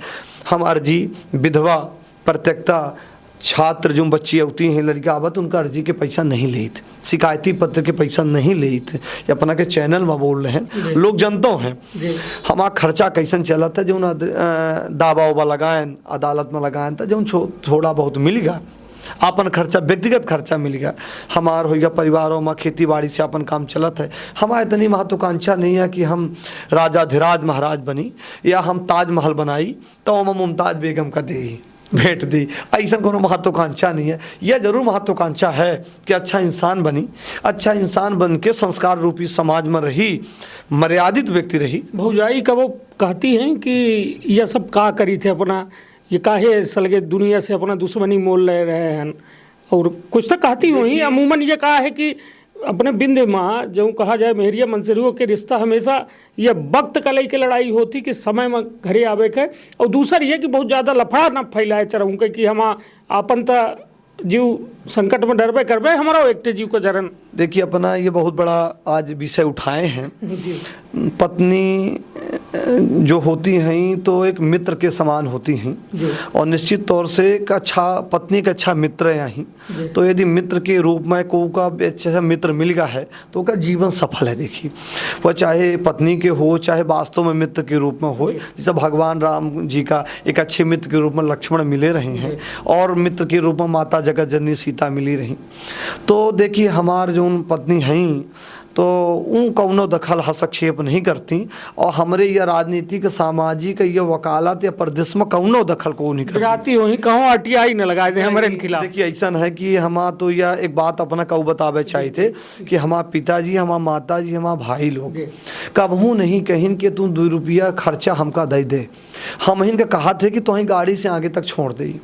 हम अर्जी विधवा प्रत्यक्षता छात्र जो बच्ची होती हैं लड़कियाँ आवत उनका अर्जी के पैसा नहीं लेते, शिकायती पत्र के पैसा नहीं लेते, या अपना के चैनल में बोल रहे हैं, लोग जनता हैं हमारा खर्चा कैसन चला था जो दावा उबा लगाएं अदालत में लगाएं था जो थोड़ा बहुत मिलेगा अपन खर्चा व्यक्तिगत खर्चा मिल गया, हमार हो गया परिवारों में खेती बाड़ी से अपन काम चलत है। हमारा इतनी महत्वाकांक्षा नहीं है कि हम राजा धीराज महाराज बनी या हम ताजमहल बनाई तो हम मुमताज़ बेगम का दे भेंट दी, ऐसा कोनो महत्वाकांक्षा नहीं है। यह जरूर महत्वाकांक्षा है कि अच्छा इंसान बनी, अच्छा इंसान बन के संस्कार रूपी समाज में रही, मर्यादित व्यक्ति रही। भौजाई का वो कहती हैं कि यह सब का करी थे अपना, ये काहे सलगे दुनिया से अपना दुश्मनी मोल ले रहे हैं, और कुछ तो कहती हुई अमूमन ये कहा है कि अपने बिंदे माँ जो कहा जाए मेहरिया मंसरियों के रिश्ता हमेशा ये वक्त कलई के लड़ाई होती कि समय में घरे आवे के, और दूसर ये कि बहुत ज़्यादा लफड़ा न फैलाए चरहूँ के कि हम आपन त जीव संकट में डरबे करबे हमारा एकटे जीव को जरन। देखिए अपना ये बहुत बड़ा आज विषय उठाए हैं। पत्नी जो होती हैं तो एक मित्र के समान होती हैं, और निश्चित तौर से एक अच्छा पत्नी का अच्छा मित्र है यहाँ, तो यदि मित्र के रूप में को का अच्छा मित्र मिल गया है तो उसका जीवन सफल है। देखिए वह चाहे पत्नी के हो चाहे वास्तव में मित्र के रूप में हो, जैसे भगवान राम जी का एक अच्छे मित्र के रूप में लक्ष्मण मिले रहे हैं और मित्र के रूप में माता जगत जननी सीता मिली रही। तो देखिए हमार जो पत्नी हैं तो उन कौनो दखल हस्तक्षेप नहीं करती, और हमारे यह राजनीतिक सामाजिक यह वकालत या प्रदेश में कौनो दखल को नहीं करती। वही कहूँ आरटीआई न लगाए थे हमारे खिलाफ। देखिए ऐसा है कि हमारा तो यह एक बात अपना कहू बतावे चाहिए थे कि हमारा पिताजी हमारा माताजी हमारा भाई लोग कबहू नहीं कहीं कि तू 2 रुपया खर्चा हमका दे दे, हम इनका कहा थे कि तुम गाड़ी से आगे तक छोड़ दे।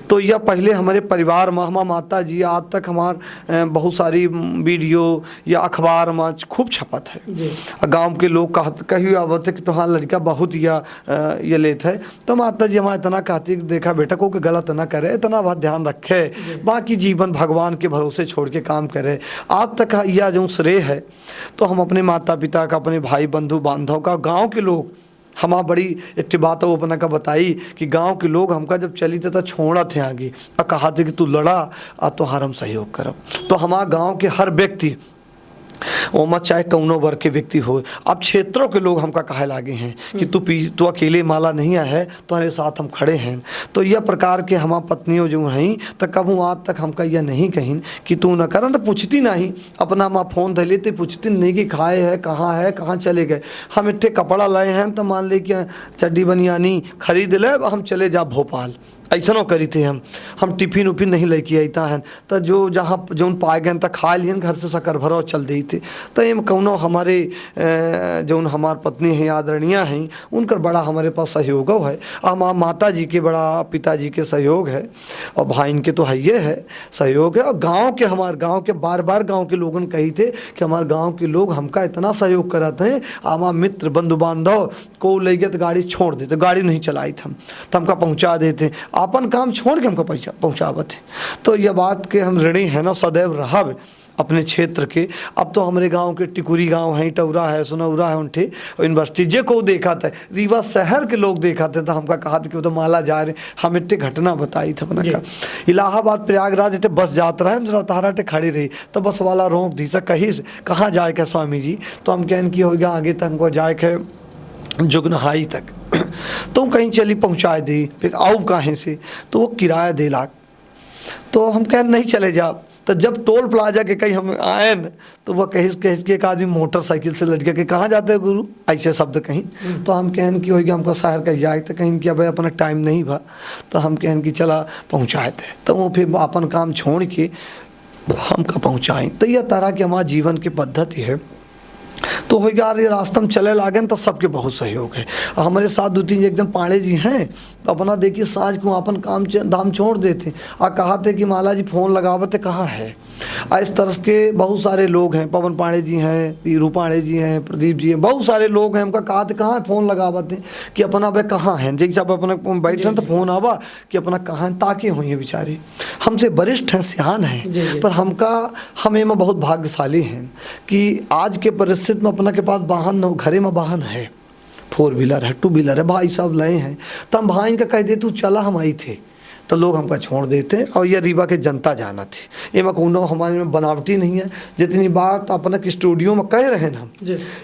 तो यह पहले हमारे परिवार में हमारा माता जी आज तक हमार बहुत सारी वीडियो या अखबार में खूब छपत है। गांव के लोग कही आवत है कि तुम्हारा लड़का बहुत ये लेते है, तो माता जी हमारा इतना कहती देखा बेटा को गलत ना करे, इतना बात ध्यान रखे, बाकी जीवन भगवान के भरोसे छोड़ के काम करे। आज तक यह जो श्रेय है तो हम अपने माता पिता का, अपने भाई बंधु बांधव का, गाँव के लोग हमारा बड़ी एक बात वो अपना का बताई कि गांव के लोग हमका जब चली थे तो छोड़ा थे आगे और कहा थे कि तू लड़ा और तो हम सहयोग करब। तो हमारा गांव के हर व्यक्ति ओमा चाहे कौनो वर्ग के व्यक्ति हो, अब क्षेत्रों के लोग हमका कहे लागे हैं कि तू अकेले माला नहीं आया है, तुम्हारे साथ हम खड़े हैं। तो यह प्रकार के हमारा पत्नियों जो हैं तो कबू आज तक हमका यह नहीं कहीं कि तू न कर, पूछती नहीं, अपना माँ फ़ोन धे लेते पूछती नहीं कि खाए है कहाँ चले गए। हम इतने कपड़ा लाए हैं तो मान ले कि चड्डी बनियानी खरीद ले, हम चले जा भोपाल, ऐसा न करी थे। हम टिफिन उफिन नहीं लेके अता हैं, तो जो जहाँ जो पाए गए तो खा लियन, घर से शक्कर भरो चल दी थे। तो ये कौनो हमारे जो हमार पत्नी हैं आदरणीय हैं उनका बड़ा हमारे पास सहयोग है, हमारा माता जी के बड़ा पिताजी के सहयोग है, और भाई के तो है ये है सहयोग है। और गाँव के हमारे गाँव के बार गाँव के लोगों ने कही थे कि हमारे गाँव के लोग हमका इतना सहयोग कराते हैं, हमारा मित्र बंधु बांधव को ले गए तो गाड़ी छोड़ देते, गाड़ी नहीं चलाई थे तो हमका पहुँचा देते, अपन काम छोड़ के हमको पहुँचावत है। तो यह बात के हम ऋणी हैं ना सदैव रहा अपने क्षेत्र के। अब तो हमारे गांव के टिकुरी गांव है, टौरा है, सुनौरा है, उनठे यूनिवर्सिटी जे को देखा था, रीवा शहर के लोग देखा थे तो हमका कहा था कि वो तो माला जा रहे, हम इतने घटना बताई था अपना का। इलाहाबाद प्रयागराज इतने बस जाता है, हम तारा खड़ी रही तो बस वाला रोक दी सा कहीं कहाँ जाए क्या स्वामी जी, तो हम कहन की होगा आगे तक हमको जाए के जुगनहाई तक तो कहीं चली पहुँचा दी, फिर आओ कहीं से तो वो किराया 2 लाख, तो हम कहें नहीं चले जाओ। तो जब टोल प्लाजा के कहीं हम आए न तो वह कहीं के एक आदमी मोटरसाइकिल से लटके के कहाँ जाते हैं गुरु, ऐसे शब्द कहीं। तो हम कहन कि होगी हमको शहर का जाए, तो कहीं कि भाई अपना टाइम नहीं भा, तो हम कहन कि चला पहुँचाए थे, तो वो फिर अपन काम छोड़ के हमका पहुँचाएँ। तो यह तरह की हमारा जीवन की पद्धति है। तो हो यार ये रास्ता में चले लागे तो सबके बहुत सहयोग है। हमारे साथ 2-3 एक जन पाड़े जी हैं तो अपना देखिए साँझ को अपन काम दाम छोड़ देते और कहा थे कि माला जी फ़ोन लगावते कहाँ है। इस तरह के बहुत सारे लोग हैं, पवन पाड़े जी हैं, तीरू पाड़े जी हैं, प्रदीप जी हैं, बहुत सारे लोग हैं। हमका कहा थे कहाँ फ़ोन लगावते कि अपना भाई कहाँ हैं, जैसे आप अपना बैठे तो फ़ोन आवा कि अपना कहाँ हैं, ताकि होइए बेचारे हमसे वरिष्ठ हैं, सियान हैं, पर हमें में बहुत भाग्यशाली हैं कि आज के परिस्थिति में अपना के पास वाहन घरे में वाहन है, 4 व्हीलर है, 2 व्हीलर है, भाई साहब लए हैं। तो हम भाई का कह दे तू चला, हम आई थे तो लोग हमका छोड़ देते। और ये रीवा के जनता जाना थी, एमा कौनो हमारे में बनावटी नहीं है। जितनी बात अपना के स्टूडियो में कह रहे हैं हम,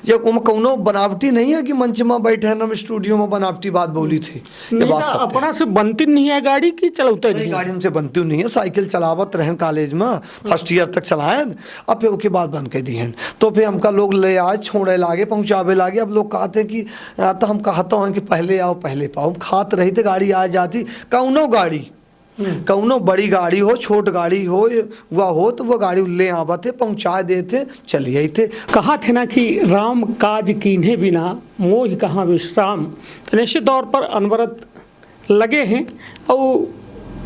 ये कौनो बनावटी नहीं है कि मंच में बैठे हैं हम स्टूडियो में बनावटी बात बोली थी। ये बात सत्य है। अपना से बनती नहीं है गाड़ी की चलते नहीं, गाड़ी हमसे बनती नहीं है। साइकिल चलावत रहन कॉलेज में, फर्स्ट ईयर तक चलाएन, अब फिर उसके बाद बन के दिहन। तो फिर हमका लोग ले आए, छोड़े लागे, पहुँचावे लागे। अब लोग कहते हैं कि तो हम कहते हैं कि पहले आओ पहले पाओ। हम खात रही थे, गाड़ी आ जाती, कौनो गाड़ी, कौनो बड़ी गाड़ी हो, छोट गाड़ी हो, वह हो तो वह गाड़ी ले आवत थे, पहुँचा देते, चलिए थे। कहा थे ना कि राम काज कीन्हे बिना मोह कहाँ विश्राम। तो निश्चित तौर पर अनवरत लगे हैं और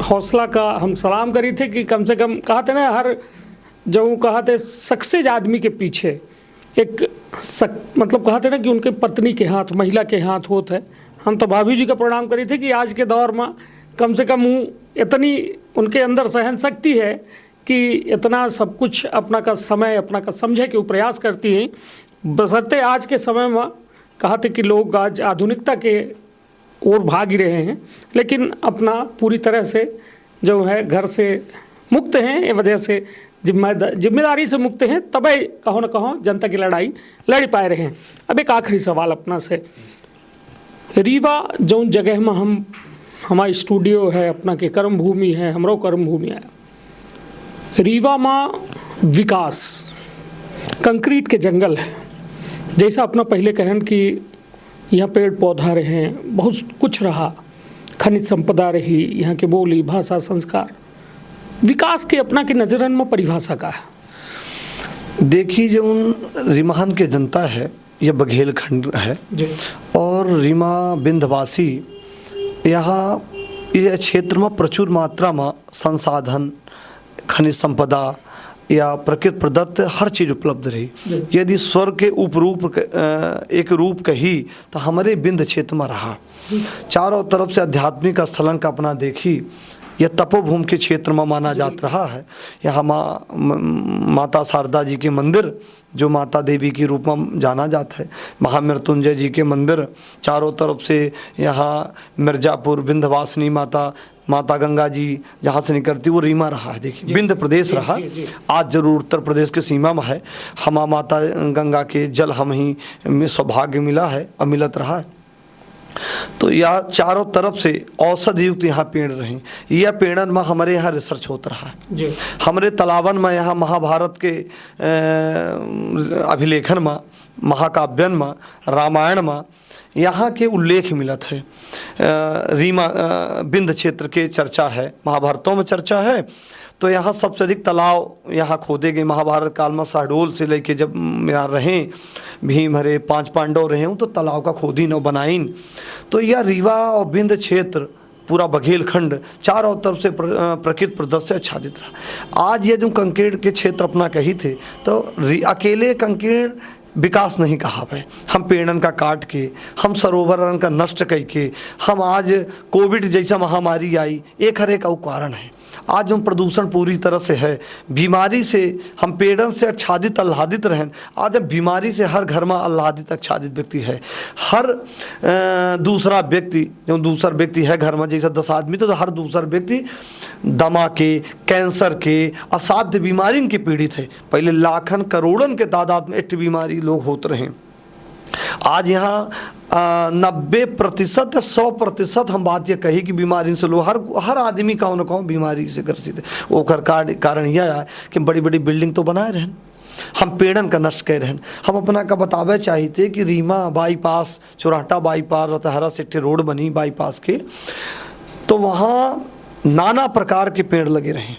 हौसला का हम सलाम करी थे कि कम से कम कहते ना हर जो कहते सक्सेस आदमी के पीछे एक मतलब कहते ना कि उनके पत्नी के हाथ, महिला के हाथ होता है। हम तो भाभी जी का प्रणाम करी थे कि आज के दौर में कम से कम इतनी उनके अंदर सहन शक्ति है कि इतना सब कुछ अपना का समय अपना का समझे कि वो प्रयास करती हैं। बशर्ते आज के समय में कहते कि लोग आज आधुनिकता के ओर भाग ही रहे हैं, लेकिन अपना पूरी तरह से जो है घर से मुक्त हैं। ये वजह से जिम्मेदारी से मुक्त हैं, तबे कहो न कहो जनता की लड़ाई लड़ पाए रहे हैं। अब एक आखिरी सवाल अपना से, रीवा जो जगह में हमारी स्टूडियो है, अपना के कर्म भूमि है, हमरो कर्म भूमि है, रीवा में विकास कंक्रीट के जंगल है। जैसा अपना पहले कहन कि यहाँ पेड़ पौधा रहे, बहुत कुछ रहा, खनिज संपदा रही, यहाँ के बोली भाषा संस्कार, विकास के अपना की नजरन में परिभाषा का है। देखिए जो रीमाहन के जनता है, यह बघेलखंड है और रीमा बिंदवासी, यहाँ इस क्षेत्र में प्रचुर मात्रा में संसाधन, खनिज संपदा या प्रकृति प्रदत्त हर चीज़ उपलब्ध रही। यदि स्वर्ग के उपरूप एक रूप कही तो हमारे बिंद क्षेत्र में रहा। चारों तरफ से आध्यात्मिक स्थलन का अपना देखी, यह तपोभूमि के क्षेत्र में माना जात रहा है। यहाँ माता शारदा जी के मंदिर जो माता देवी के रूप में जाना जाता है, महामृत्युंजय जी के मंदिर चारों तरफ से, यहाँ मिर्जापुर विंध्यवासिनी माता गंगा जी जहाँ से निकलती वो रीमा रहा है। देखिए विंध्य प्रदेश रहा, आज जरूर उत्तर प्रदेश के सीमा में है। हमा माता गंगा के जल हम ही में सौभाग्य मिला है और मिलत रहा है। तो यह चारों तरफ से औषध युक्त यहाँ पेड़ रहे। यह पेड़न में हमारे यहाँ रिसर्च होता रहा है। हमारे तालाबन में यहाँ महाभारत के अभिलेखन में, महाकाव्यन में, रामायण में यहाँ के उल्लेख मिलत है। रीमा बिंद क्षेत्र के चर्चा है, महाभारतों में चर्चा है। तो यहाँ सबसे अधिक तालाब यहाँ खोदे गए। महाभारत काल में शहडोल से लेके जब यहाँ रहें, भीम हरे 5 पांडव रहे हूँ तो तालाब का खोदी न बनाइन। तो यह रीवा और बिंद क्षेत्र पूरा बघेलखंड चारों तरफ से प्रकृति प्रदत्त से आच्छादित रहा। आज ये जो कंकड़ के क्षेत्र अपना कही थे तो अकेले कंकड़ विकास नहीं कहा है। हम पेड़न का काट के, हम सरोवरन का नष्ट करके, हम आज कोविड जैसा महामारी आई, एक हर एक कारण है। आज जो प्रदूषण पूरी तरह से है, बीमारी से हम पेड़न से आच्छादित आह्लादित रहें। आज अब बीमारी से हर घर में आह्लादित आच्छादित व्यक्ति है। हर दूसरा व्यक्ति जो दूसरा व्यक्ति है घर में, जैसा 10 आदमी तो हर दूसरा व्यक्ति दमा के, कैंसर के, असाध्य बीमारी के पीड़ित है। पहले लाखन करोड़न के तादाद में 8 बीमारी लोग होते रहे। आज यहाँ 90% या 100% हम बात ये कही कि बीमारी से लोग हर आदमी का न कहूँ बीमारी से ग्रसित है। वो कारण यह है कि बड़ी बड़ी बिल्डिंग तो बनाए रहें, हम पेड़न का नष्ट कर रहें। हम अपना का बतावे चाहते कि रीमा बाईपास, चौराटा बाईपास, रतहरा सेठे रोड बनी बाईपास के, तो वहाँ नाना प्रकार के पेड़ लगे रहें।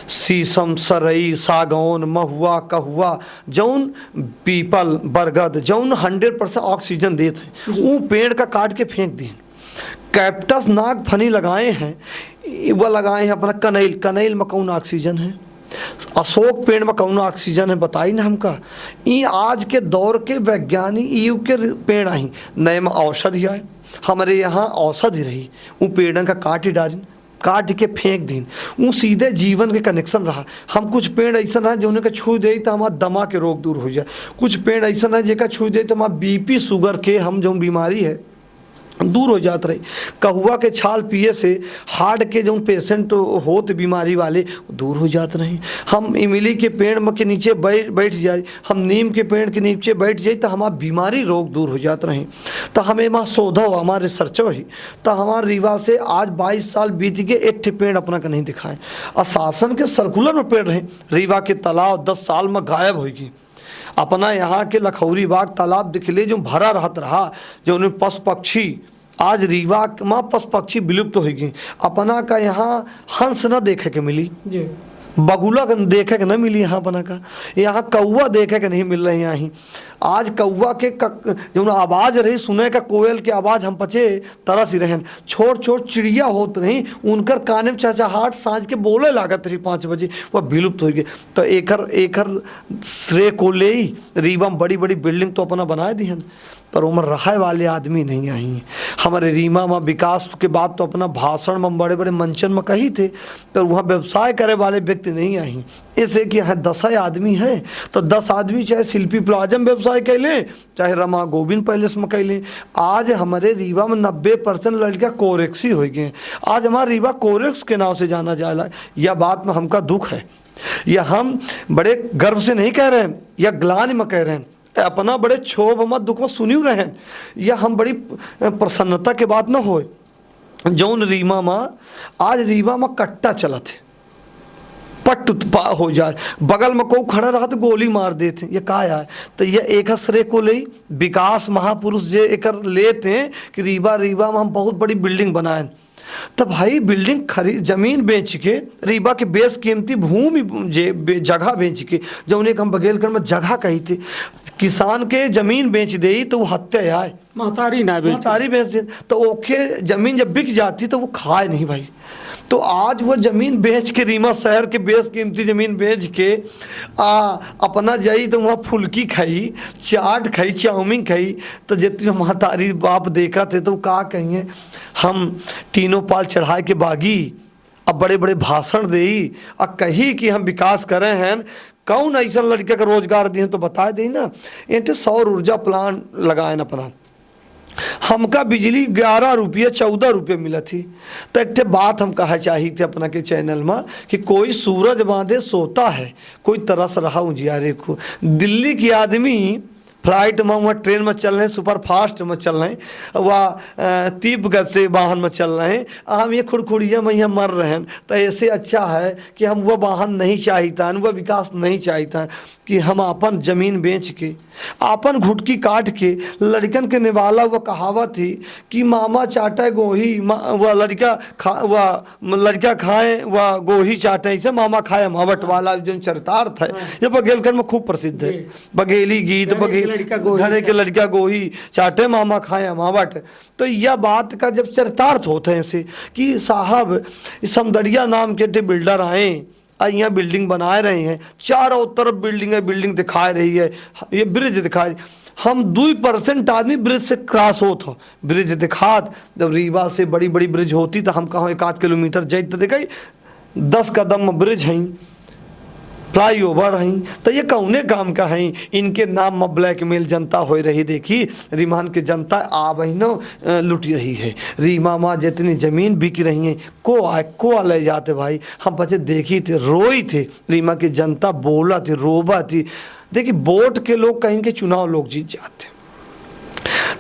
शीशम, सरई, सागौन, महुआ, कहुआ, जौन पीपल, बरगद, जौन 100% ऑक्सीजन देते हैं, वो पेड़ का काट के फेंक दिए। कैप्टस नाग फनी लगाए हैं, वह लगाए हैं अपना कनैल में कौन ऑक्सीजन है, अशोक पेड़ में कौन ऑक्सीजन है बताई ना हमका। ये आज के दौर के वैज्ञानिक युग के पेड़ आई, नए में औषधि आए, हमारे यहाँ औषधि रही, वो पेड़ का काट के फेंक दिन, वो सीधे जीवन के कनेक्शन रहा। हम कुछ पेड़ ऐसा है जो उन्हें छू दे तो हमारा दमा के रोग दूर हो जाए, कुछ पेड़ ऐसा है जेका छू दे तो हमारा BP शुगर के हम जो बीमारी है दूर हो जात रही। कहुआ के छाल पिए से हार्ट के जो पेशेंट होत बीमारी वाले दूर हो जाते रहे। हम इमली के पेड़ में के नीचे बैठ जाए, हम नीम के पेड़ के नीचे बैठ जाए तो हमारा बीमारी रोग दूर हो जाते रहे। तो हमें वहाँ शोधा हो, हमारे रिसर्चो ही तो हमारे रीवा से आज 22 साल बीत गए, एक ठे पेड़ अपना का नहीं दिखाए। और शासन के सर्कुलर में पेड़ रहे, रीवा के तालाब 10 साल में गायब होगी। अपना यहाँ के लखौरी बाग तालाब दिखले जो भरा रहत रहा, जो उन्हें पशु पक्षी, आज रीवा में पशु पक्षी विलुप्त हो गए। अपना का यहाँ हंस न देखे के मिली, बगुला का देखे के न मिली, यहाँ अपना का यहाँ कौवा देखे के नहीं मिल रहे यहाँ ही। आज कौवा के जो आवाज़ रही सुने का, कोयल के आवाज़ हम पचे तरस ही रहन। छोट छोट चिड़िया होत रही, उनकर काने में चहचहाट साँझ के बोले लागत रही 5 बजे, वह विलुप्त हो गए। तो एकर श्रेय को ले रीवा में बड़ी बड़ी बिल्डिंग तो अपना बनाए दी हन, पर उमर रहे वाले आदमी नहीं आई। हमारे रीवा में विकास के बाद तो अपना भाषण में बड़े बड़े मंचन में कही थे, पर वहाँ व्यवसाय करे वाले व्यक्ति नहीं आई। ऐसे कि यहाँ 10 आदमी हैं, तो 10 आदमी चाहे शिल्पी प्लाजा में व्यवसाय कैलें, चाहे रमा गोविंद पैलेस में कैलें। आज हमारे रीवा में 90% लड़कियाँ कोरेक्सी हो गए। आज हमारा रीवा कोरेक्स के नाम से जाना जाला। यह बात में हमका दुख है, यह हम बड़े गर्व से नहीं कह रहे हैं, या ग्लानि में कह रहे हैं, अपना बड़े क्षोभ मत दुख में सुनी रहे, या हम बड़ी प्रसन्नता के बात न हो। जौन रीवा में आज रीवा में कट्टा चलत है, पट हो जाए, बगल में को खड़ा रहा तो गोली मार देते, ये का है। तो ये एक श्रेय को ले विकास महापुरुष जे एकर लेते हैं कि रीवा में हम बहुत बड़ी बिल्डिंग बनाए। तो भाई बिल्डिंग खरीद जमीन बेच के, रीवा के बेस कीमती भूमि जगह बेच के, जो उन्हें हम बघेलखंड में जगह कही थी, किसान के जमीन बेच दे तो वो हत्या आए, महतारी बेच दे तो ओके जमीन जब बिक जाती तो वो खाए नहीं भाई। तो आज वो ज़मीन बेच के, रीवा शहर के बेस कीमती ज़मीन बेच के अपना जाई तो वहाँ फुल्की खाई, चाट खाई, चाउमीन खाई। तो जितने महतारी बाप देखा थे तो का कहिए, हम तीनों पाल चढ़ाए के बागी, अब बड़े बड़े भाषण दे और कही कि हम विकास करें हैं। कौन ऐसा लड़के का रोजगार दिए तो बताए दे ना। ये सौर ऊर्जा प्लांट लगाए ना अपना, हमका बिजली 11 रुपये 14 रुपये मिला थी। तो एक बात हम कहा चाहिए थे अपना के चैनल में कि कोई सूरज बांधे सोता है, कोई तरस रहा उजियारे को। दिल्ली के आदमी फ्लाइट में, वह ट्रेन में चल रहे हैं, सुपर फास्ट में चल रहे हैं, वह तीव्र गति से वाहन में चल रहे हैं, हम ये खुड़खुड़िया में यहाँ मर रहे हैं। तो ऐसे अच्छा है कि हम वह वाहन नहीं चाहता, वह विकास नहीं चाहता कि हम अपन ज़मीन बेच के, अपन घुटकी काट के लड़कन के निवाला। वह कहावत थी कि मामा चाटे गोही, वह लड़का खाए वह गोही चाटे, इसे मामा खाए मावट वाला जो चरितार्थ है, ये बघेलखंड में खूब प्रसिद्ध है। बघेली गीत, घरे के लड़का गोही चाटे मामा खाए मावट। तो यह बात का जब चरितार्थ होते हैं ऐसे कि साहब समदड़िया नाम के बिल्डर आए, यहाँ बिल्डिंग बनाए रहे हैं, चारों तरफ बिल्डिंग दिखाई रही है, ये ब्रिज दिखाई। हम 2% आदमी ब्रिज से क्रॉस होता, ब्रिज दिखात। जब रीवा से बड़ी बड़ी ब्रिज होती तो हम कहाँ 1-8 किलोमीटर जाए तो दिखाई 10 कदम में ब्रिज हैं, फ्लाई ओवर हैं। तो ये कौने काम का है, इनके नाम में ब्लैकमेल जनता हो रही। देखी रीमान के जनता आ बहनों लुट रही है, रीमा माँ जितनी ज़मीन बिक रही हैं को ले जाते भाई। हम बच्चे देखी थे, रोई थे, रीमा की जनता बोला थी, रोबा थी। देखिए वोट के लोग कहीं के चुनाव लोग जीत जाते,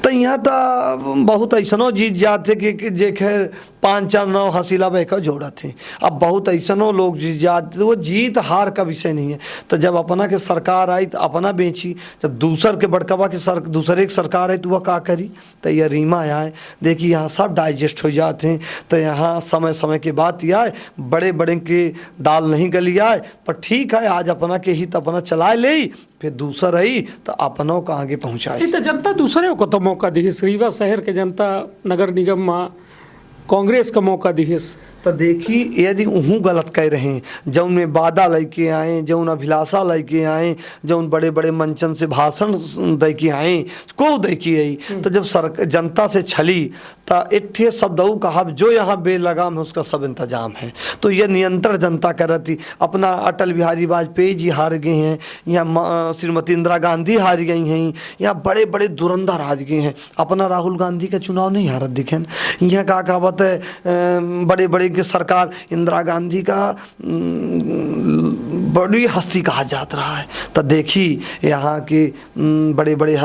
तो यहाँ तो बहुत ऐसा जीत जाते कि जे खैर 5-4-9 हसीला बहका जोड़ा थे। अब बहुत ऐसा लोग जीत जाते, तो वो जीत हार का विषय नहीं है। तो जब अपना के सरकार आई तो अपना बेची, जब दूसर के बड़कवा के दूसरे की सरकार आई तो वह का करी। तो यह रीमा आए, देखिए यहाँ सब डाइजेस्ट हो जाते हैं। तो यहाँ समय समय के बाद ही आए, बड़े बड़े के दाल नहीं गली आए, पर ठीक है आज अपना के ही तो अपना चलाए ले, फिर दूसर आई तो अपनों का आगे पहुँचाए। तो जनता दूसरे को तो मौका दी, रीवा शहर के जनता नगर निगम में कांग्रेस का मौका दी, तो देखी यदि उहू गलत कह रहे हैं, जौन में वादा लेके आए, जौन अभिलाषा लेके आए, जौन बड़े बड़े मंचन से भाषण दे के आए, को दे के आई, तो जब जनता से छली तो इट्ठे शब्दऊ कहा जो यहाँ बेलगाम है उसका सब इंतजाम है। तो यह नियंत्रण जनता कर रही थी। अपना अटल बिहारी वाजपेयी जी हार गए हैं, यहाँ श्रीमती इंदिरा गांधी हार गई हैं, यहाँ बड़े बड़े धुरंधर हार गए हैं। अपना राहुल गांधी का चुनाव नहीं हारत दिखे। यहाँ का कहावत है बड़े बड़े की सरकार इंदिरा गांधी का बड़ी हस्ती कहा जाता रहा है। तो देखी यहाँ के बड़े बड़े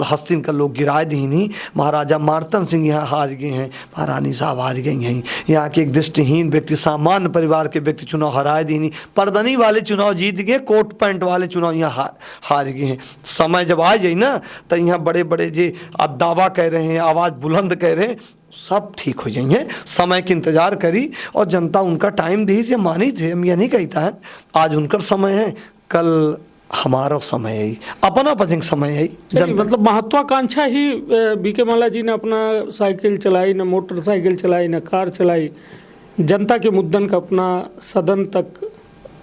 हस्ती का लोग गिराए दी नहीं। महाराजा मार्तन सिंह यहाँ हार गए हैं, महारानी साहब हार गई हैं। यहाँ के एक दृष्टिहीन व्यक्ति, सामान्य परिवार के व्यक्ति चुनाव हराए दी नहीं। परदनी वाले चुनाव जीत गए, कोट पैंट वाले चुनाव यहाँ हार गए हैं। समय जब आ जाए ना तो यहाँ बड़े बड़े जे अब दावा कह रहे हैं, आवाज़ बुलंद कह रहे हैं, सब ठीक हो जाएंगे। समय के इंतजार करी और जनता उनका टाइम दी से मानी थे। हम यह नहीं कहता है आज उनका समय है, कल हमारा समय है, अपना पचंग समय है। मतलब महत्वाकांक्षा ही बीके माला जी ने अपना साइकिल चलाई, न मोटरसाइकिल चलाई, न कार चलाई। जनता के मुद्दन का अपना सदन तक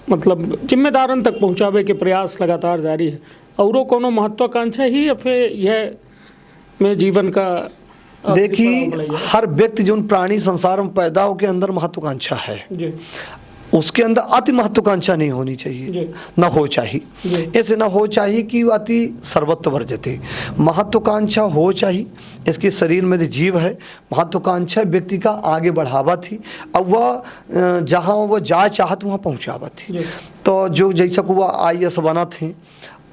मतलब जिम्मेदारन तक पहुंचावे के प्रयास लगातार जारी है। औरों कोनो महत्वाकांक्षा ही या फिर यह में जीवन का देखिए हर व्यक्ति जो प्राणी संसार में पैदा हो के अंदर महत्वाकांक्षा है जी। उसके अंदर अति महत्वाकांक्षा नहीं होनी चाहिए, न हो चाहिए। ऐसे न हो चाहिए कि अति सर्वत्र वर्जते। महत्वाकांक्षा हो चाहिए। इसके शरीर में जीव है, महत्वाकांक्षा व्यक्ति का आगे बढ़ावा थी। अब वह जहाँ वह जा चाहत वहाँ पहुँचावा थी। तो जो जैसा को वह IAS बना थे,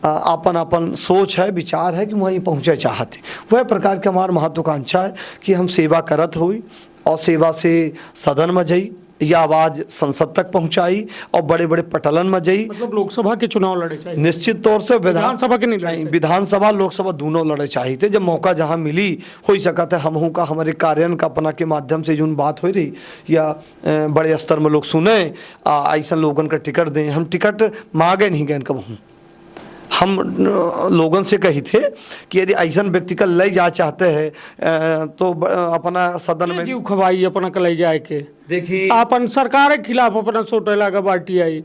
अपन अपन सोच है, विचार है कि वहीं पहुँचे चाहते, वह प्रकार के हमारा महत्वाकांक्षा है कि हम सेवा करत हुई और सेवा से सदन में जाई या आवाज़ संसद तक पहुंचाई और बड़े बड़े पटलन में जाई। मतलब लोकसभा के चुनाव लड़े चाहिए, निश्चित तौर से विधानसभा के नहीं, विधानसभा लोकसभा दोनों लड़े चाहिए थे। जब मौका जहां मिली हो सका था हम का हमारे कार्यान्वयन का अपना के माध्यम से जो बात हो रही या बड़े स्तर में लोग सुने ऐसा लोगन का टिकट दें। हम टिकट मांगे नहीं गए कब, हम लोगों से कही थे कि यदि ऐसा व्यक्ति का ले जा चाहते हैं तो अपना सदन में जीव खवाई अपना का ले जाए के। देखिए अपन सरकार के खिलाफ अपना सोटे लागा बाटी आई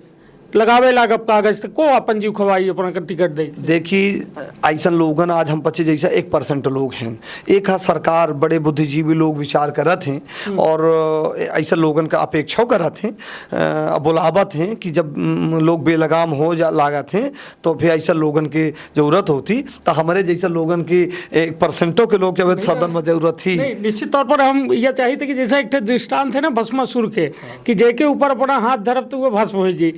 लगावे लागा कागज को अपन जीव खवाई अपना का टिकट दे। देखिए ऐसा लोगन आज हम पचे जैसा 1% लोग हैं, एक हाथ सरकार बड़े बुद्धिजीवी लोग विचार करत हैं और ऐसा लोगन का अपेक्षा करत हैं, बुलावत हैं कि जब लोग बेलगाम हो जा लागत हैं तो फिर ऐसा लोगन के जरूरत होती। तो हमारे जैसा लोगन की 1% के लोग के सदन में जरूरत थी। निश्चित तौर पर हम यह चाहते थे कि जैसा एक दृष्टांत है ना भस्मासुर के कि जेके ऊपर अपना हाथ धरब तो वह भस्म हो जी।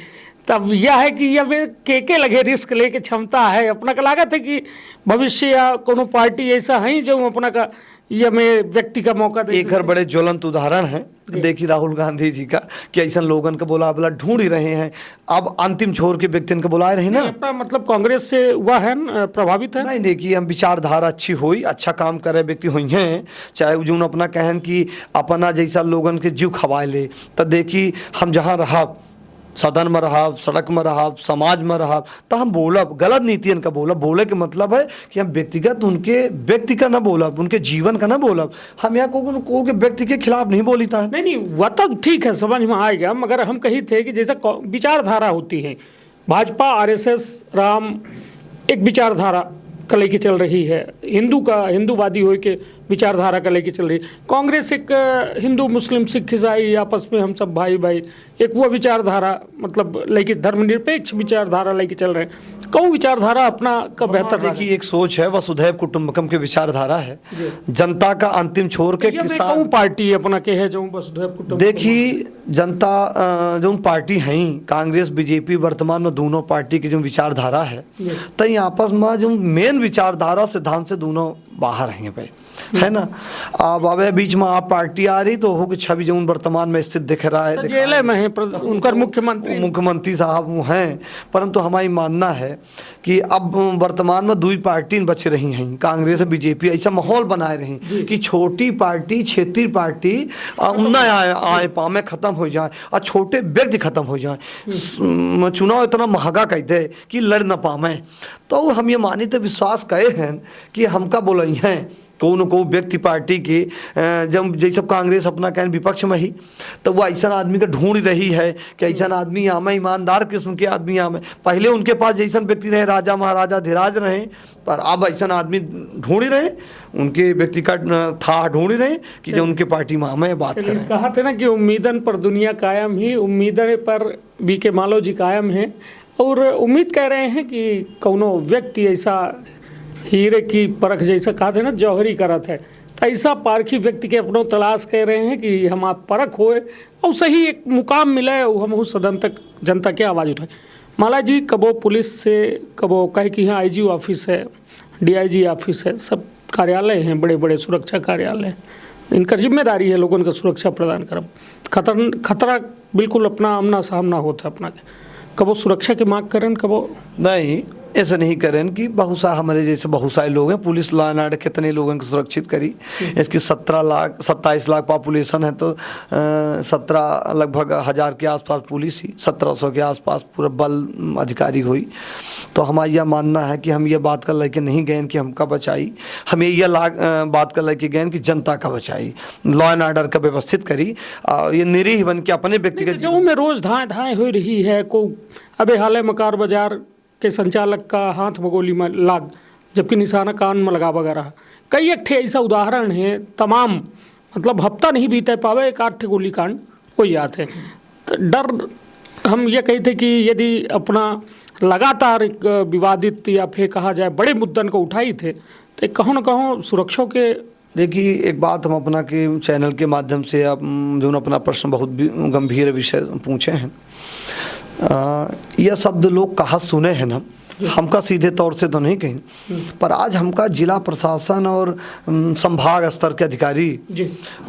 तब यह है कि यह के लगे रिस्क लेके क्षमता है अपना का लागत है कि भविष्य या कोनो पार्टी ऐसा है जो अपना का यह में व्यक्ति का मौका दे। एक हर बड़े ज्वलंत उदाहरण है देखिए राहुल गांधी जी का कि ऐसा लोगन का बोला ढूंढ ही रहे हैं। अब अंतिम छोर के व्यक्ति को बुलाए रहे ना, मतलब कांग्रेस से हुआ है प्रभावित है। नहीं देखिए हम विचारधारा अच्छी हुई, अच्छा काम करे व्यक्ति हुई हैं, चाहे जो अपना कहन कि अपना जैसा लोगन के जीव खवाए ले। तो देखिए हम जहाँ रहा सदन में रहा, सड़क में रहा, समाज में रहा, तो हम बोलब गलत नीतियन का बोले के मतलब है कि हम व्यक्तिगत उनके व्यक्ति का ना बोलब, उनके जीवन का ना बोलब। हम यहाँ को के व्यक्ति के खिलाफ नहीं बोली था। नहीं वह तो ठीक है समझ में आएगा, मगर हम कही थे कि जैसा विचारधारा होती है, भाजपा RSS राम एक विचारधारा का लेके चल रही है, हिंदूवादी हो के विचारधारा का लेके चल रही है। कांग्रेस एक हिंदू मुस्लिम सिख ईसाई आपस में हम सब भाई भाई एक वो विचारधारा मतलब लेके धर्मनिरपेक्ष विचारधारा लेके चल रहे हैं। कौन विचारधारा अपना का बेहतर? देखिए एक सोच है वसुधैव कुटुंबकम के विचारधारा है, जनता का अंतिम छोर के किसान। कौन पार्टी अपना के है जो वसुधैव कुटुंबकम? देखिए जनता जो पार्टी है कांग्रेस BJP वर्तमान में दोनों पार्टी की जो विचारधारा है तो आपस में जो मेन विचारधारा सिद्धांत से दोनों बाहर हैं भाई, है ना। अब बीच में आप पार्टी आ रही तो हो कि छवि जो वर्तमान में स्थित दिख रहा है, जेल में है उनका मुख्यमंत्री साहब हैं। परंतु हमारी मानना है कि अब वर्तमान में दो पार्टी बच रही हैं, कांग्रेस और BJP। ऐसा माहौल बनाए रहे कि छोटी पार्टी क्षेत्रीय पार्टी आए पामे खत्म हो जाए और छोटे व्यक्ति खत्म हो जाए। चुनाव इतना महंगा कह दे कि लड़ न पावे। तो हम ये मानी तो विश्वास कहे हैं कि हमका बोला रही हैं कौन को व्यक्ति पार्टी के जब जैसे कांग्रेस अपना कहन विपक्ष में ही, तो वो ऐसा आदमी का ढूंढ रही है कि ऐसा आदमी आमे, ईमानदार किस्म के आदमी आमे। पहले उनके पास जैसा व्यक्ति रहे, राजा महाराजा धीराज रहे, पर अब ऐसा आदमी ढूंढ रहे, उनके व्यक्ति का था ढूंढ रहे कि जो उनके पार्टी में आमे बात करें। कहा थे ना कि उम्मीदन पर दुनिया कायम ही, उम्मीदन पर बीके मालो जी कायम है, और उम्मीद कह रहे हैं कि कौनो व्यक्ति ऐसा हीरे की परख जैसा कहा थे ना जौहरी करत है, तो ऐसा पारखी व्यक्ति के अपनों तलाश कह रहे हैं कि हम आप परख होए और सही एक मुकाम मिले, हम उस सदन तक जनता की आवाज़ उठाए। माला जी कबो पुलिस से, कबो कहे कि यहाँ आईजी ऑफिस है, डीआईजी ऑफिस है, सब कार्यालय हैं, बड़े बड़े सुरक्षा कार्यालय, इनका जिम्मेदारी है लोगों को सुरक्षा प्रदान करब। खतरा बिल्कुल अपना आमना सामना होता अपना के, कबो सुरक्षा की मांग करें, कबो नहीं ऐसा नहीं करें कि बहुत सा हमारे जैसे बहुत सारे लोग हैं। पुलिस लॉ एंड ऑर्डर कितने लोगों को सुरक्षित करी, इसकी 27 लाख पॉपुलेशन है, तो 17 लगभग 1000 के आसपास पुलिस ही, 1700 के आसपास पूरा बल अधिकारी हुई। तो हमारा यह मानना है कि हम ये बात कर लेके नहीं गए कि हमका बचाई, हमें यह बात कर लेके गए कि जनता का बचाई, लॉ एंड ऑर्डर का व्यवस्थित करी। ये निरीह बन के अपने व्यक्तिगत जो में रोज धाए हो रही है को, अबे हाल मकार बाजार के संचालक का हाथ मगोली में लाग, जबकि निशाना कान में लगा वगैरह, कई एक ठे ऐसा उदाहरण है, तमाम मतलब हफ्ता नहीं बीते पावे एक 8 गोली कांड हो जाते। तो डर हम ये कहते कि यदि अपना लगातार एक विवादित या फिर कहा जाए बड़े मुद्दन को उठाई थे, तो कहों न कहों सुरक्षा के। देखिए एक बात हम अपना के चैनल के माध्यम से आप जो अपना प्रश्न बहुत गंभीर विषय पूछे हैं, यह शब्द लोग कहा सुने हैं ना, हमका सीधे तौर से तो नहीं कहीं, पर आज हमका जिला प्रशासन और संभाग स्तर के अधिकारी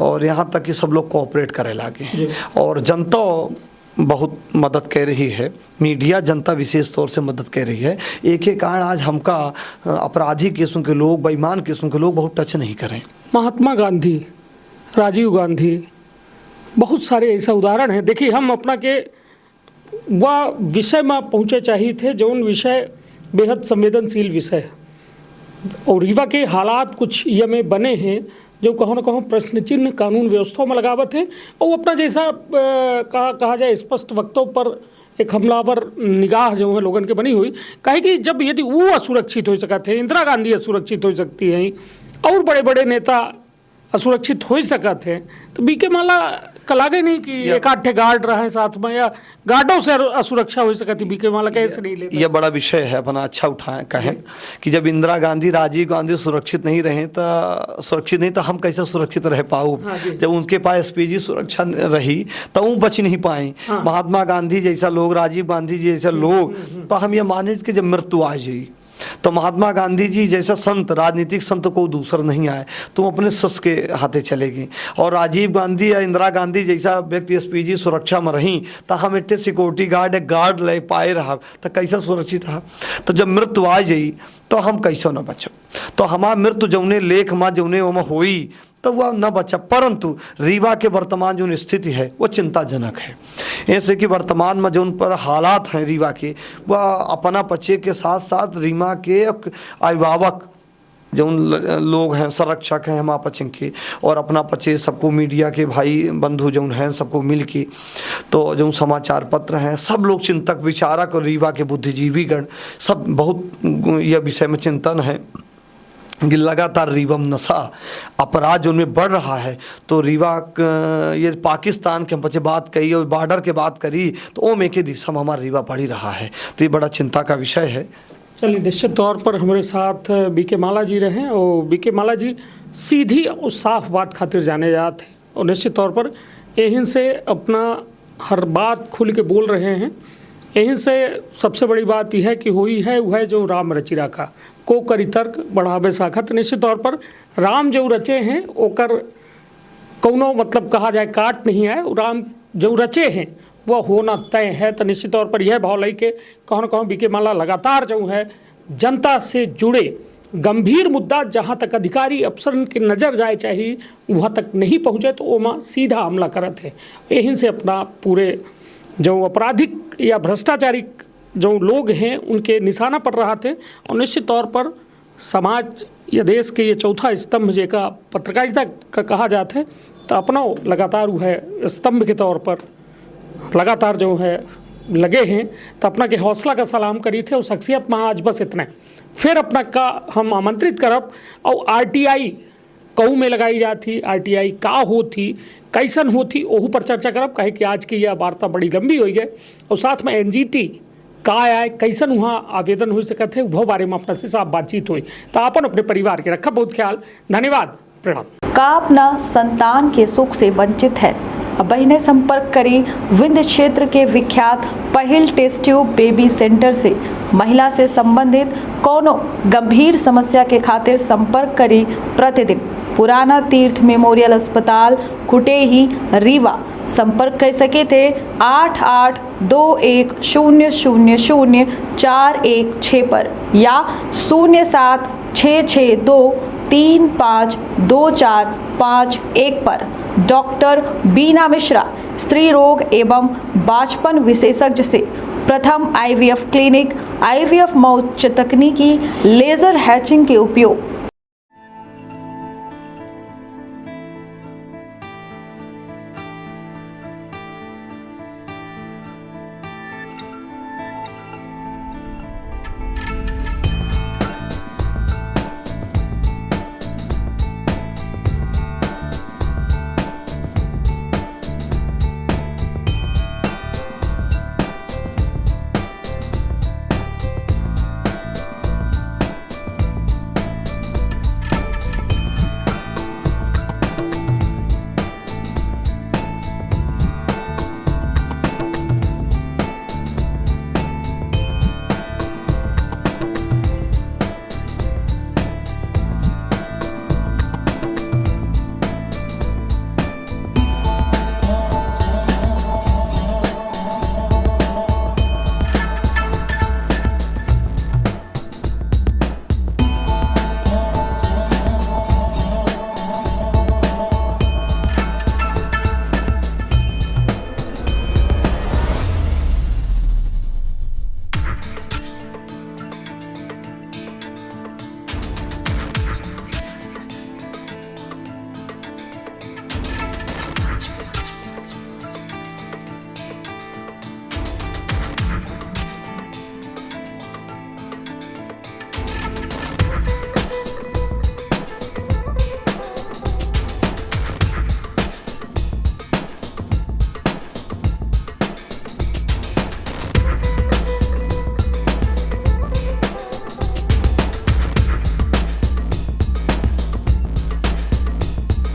और यहाँ तक कि सब लोग कोऑपरेट करे लागे, और जनता बहुत मदद कर रही है, मीडिया जनता विशेष तौर से मदद कर रही है। एक एक कारण आज हमका अपराधी किस्म के लोग, बेईमान किस्म के लोग बहुत टच नहीं करें। महात्मा गांधी, राजीव गांधी, बहुत सारे ऐसा उदाहरण है। देखिए हम अपना के वह विषय में पहुँचे चाहिए थे जो उन विषय बेहद संवेदनशील विषय है, और रीवा के हालात कुछ ये में बने हैं जो कहो न कहो प्रश्न चिन्ह कानून व्यवस्था में लगावत है, और अपना जैसा कहा जाए स्पष्ट वक्तों पर एक हमलावर निगाह जो है लोगन के बनी हुई, कहे कि जब यदि वो असुरक्षित हो सकते हैं, इंदिरा गांधी असुरक्षित हो सकती हैं और बड़े बड़े नेता असुरक्षित हो सकते हैं, तो बीके माला कलागे नहीं कि एक आठे गार्ड रहे साथ में, या गार्डों से असुरक्षा हो सकती, बीके माला कैसे नहीं लेते। यह बड़ा विषय है अपना, अच्छा उठाएं कहें कि जब इंदिरा गांधी, राजीव गांधी सुरक्षित नहीं रहे तो हम कैसे सुरक्षित रह पाऊँ। जब उनके पास एसपीजी सुरक्षा रही तो वो बच नहीं पाए। महात्मा गांधी जैसा लोग, राजीव गांधी जैसा लोग, तो हम ये माने कि जब मृत्यु आ जाए तो महात्मा गांधी जी जैसा संत, राजनीतिक संत को दूसरा नहीं आए, तुम अपने सस के हाथे चलेगी। और राजीव गांधी या इंदिरा गांधी जैसा व्यक्ति एसपीजी सुरक्षा में रही तो हम इतने सिक्योरिटी गार्ड ले पाए रहा तो कैसा सुरक्षित रहा। तो जब मृत्यु आ जाई तो हम कैसे न बचो, तो हमारा मृत्यु जौने लेख माँ जौने वहाँ हुई तो वह न बचा। परंतु रीवा के वर्तमान जो स्थिति है वो चिंताजनक है, ऐसे कि वर्तमान में जो उन पर हालात हैं रीवा के, वह अपना बच्चे के साथ साथ रीवा के अभिभावक जो लोग हैं, संरक्षक हैं हम आपस के, और अपना बच्चे सबको मीडिया के भाई बंधु जो हैं सबको मिल के, तो जो समाचार पत्र हैं सब लोग चिंतक विचारक और रीवा के बुद्धिजीवीगण सब बहुत यह विषय में चिंतन है कि लगातार रीवा में नशा अपराध जो में बढ़ रहा है। तो रीवा ये पाकिस्तान के बच्चे बात कही और बॉर्डर के बात करी तो ओम एक ही दिशा में हमारा रीवा बढ़ ही रहा है, तो ये बड़ा चिंता का विषय है। चलिए निश्चित तौर पर हमारे साथ बीके माला जी रहे, और बीके माला जी सीधी और साफ बात खातिर जाने जाते हैं, और निश्चित तौर पर यहीं से अपना हर बात खुल के बोल रहे हैं। यहीं से सबसे बड़ी बात यह है कि हुई है वह जो राम रचि रखा को करी तर्क बढ़ावे साखा। तो निश्चित तौर पर राम जो रचे हैं ओकर कौनो मतलब कहा जाए काट नहीं है, राम जो रचे हैं वह होना तय है। तो निश्चित तौर पर यह भाव लई के कौन कौन बीके माला लगातार जो है जनता से जुड़े गंभीर मुद्दा जहाँ तक अधिकारी अफसर की नज़र जाए चाहिए वहाँ तक नहीं पहुँचे तो ओमा सीधा हमला करत है। यहीं से अपना पूरे जो आपराधिक या भ्रष्टाचारिक जो लोग हैं उनके निशाना पर रहा थे, और निश्चित तौर पर समाज ये देश के ये चौथा स्तंभ जेका पत्रकारिता का कहा जाता है, तो अपना लगातार वो है स्तंभ के तौर पर लगातार जो है लगे हैं। तो अपना के हौसला का सलाम करी थे और शख्सियत में आज बस इतने फिर अपना का हम आमंत्रित करब और RTI कहू में लगाई जाती, RTI का होती कैसन होती ओहू पर चर्चा करब, कहे कि आज की यह वार्ता बड़ी लंबी हो गई और साथ में NGT का आए कैसन वहाँ आवेदन हो सकते हैं वो बारे में अपना से साफ बातचीत हुई। तो अपन अपने परिवार के रखा बहुत ख्याल। धन्यवाद, प्रणाम। का अपना संतान के सुख से वंचित है, अब बहिने संपर्क करी विंध्य क्षेत्र के विख्यात पहिल टेस्ट ट्यूब बेबी सेंटर से। महिला से संबंधित कोनो गंभीर समस्या के खातिर संपर्क करी प्रतिदिन पुराना तीर्थ मेमोरियल अस्पताल कुटेही रीवा। संपर्क कर सके थे 8821000416 पर या 0766235245 पर। डॉक्टर बीना मिश्रा स्त्री रोग एवं बांझपन विशेषज्ञ से प्रथम IVF क्लिनिक, IVF मौच तकनीकी, लेजर हैचिंग के उपयोग,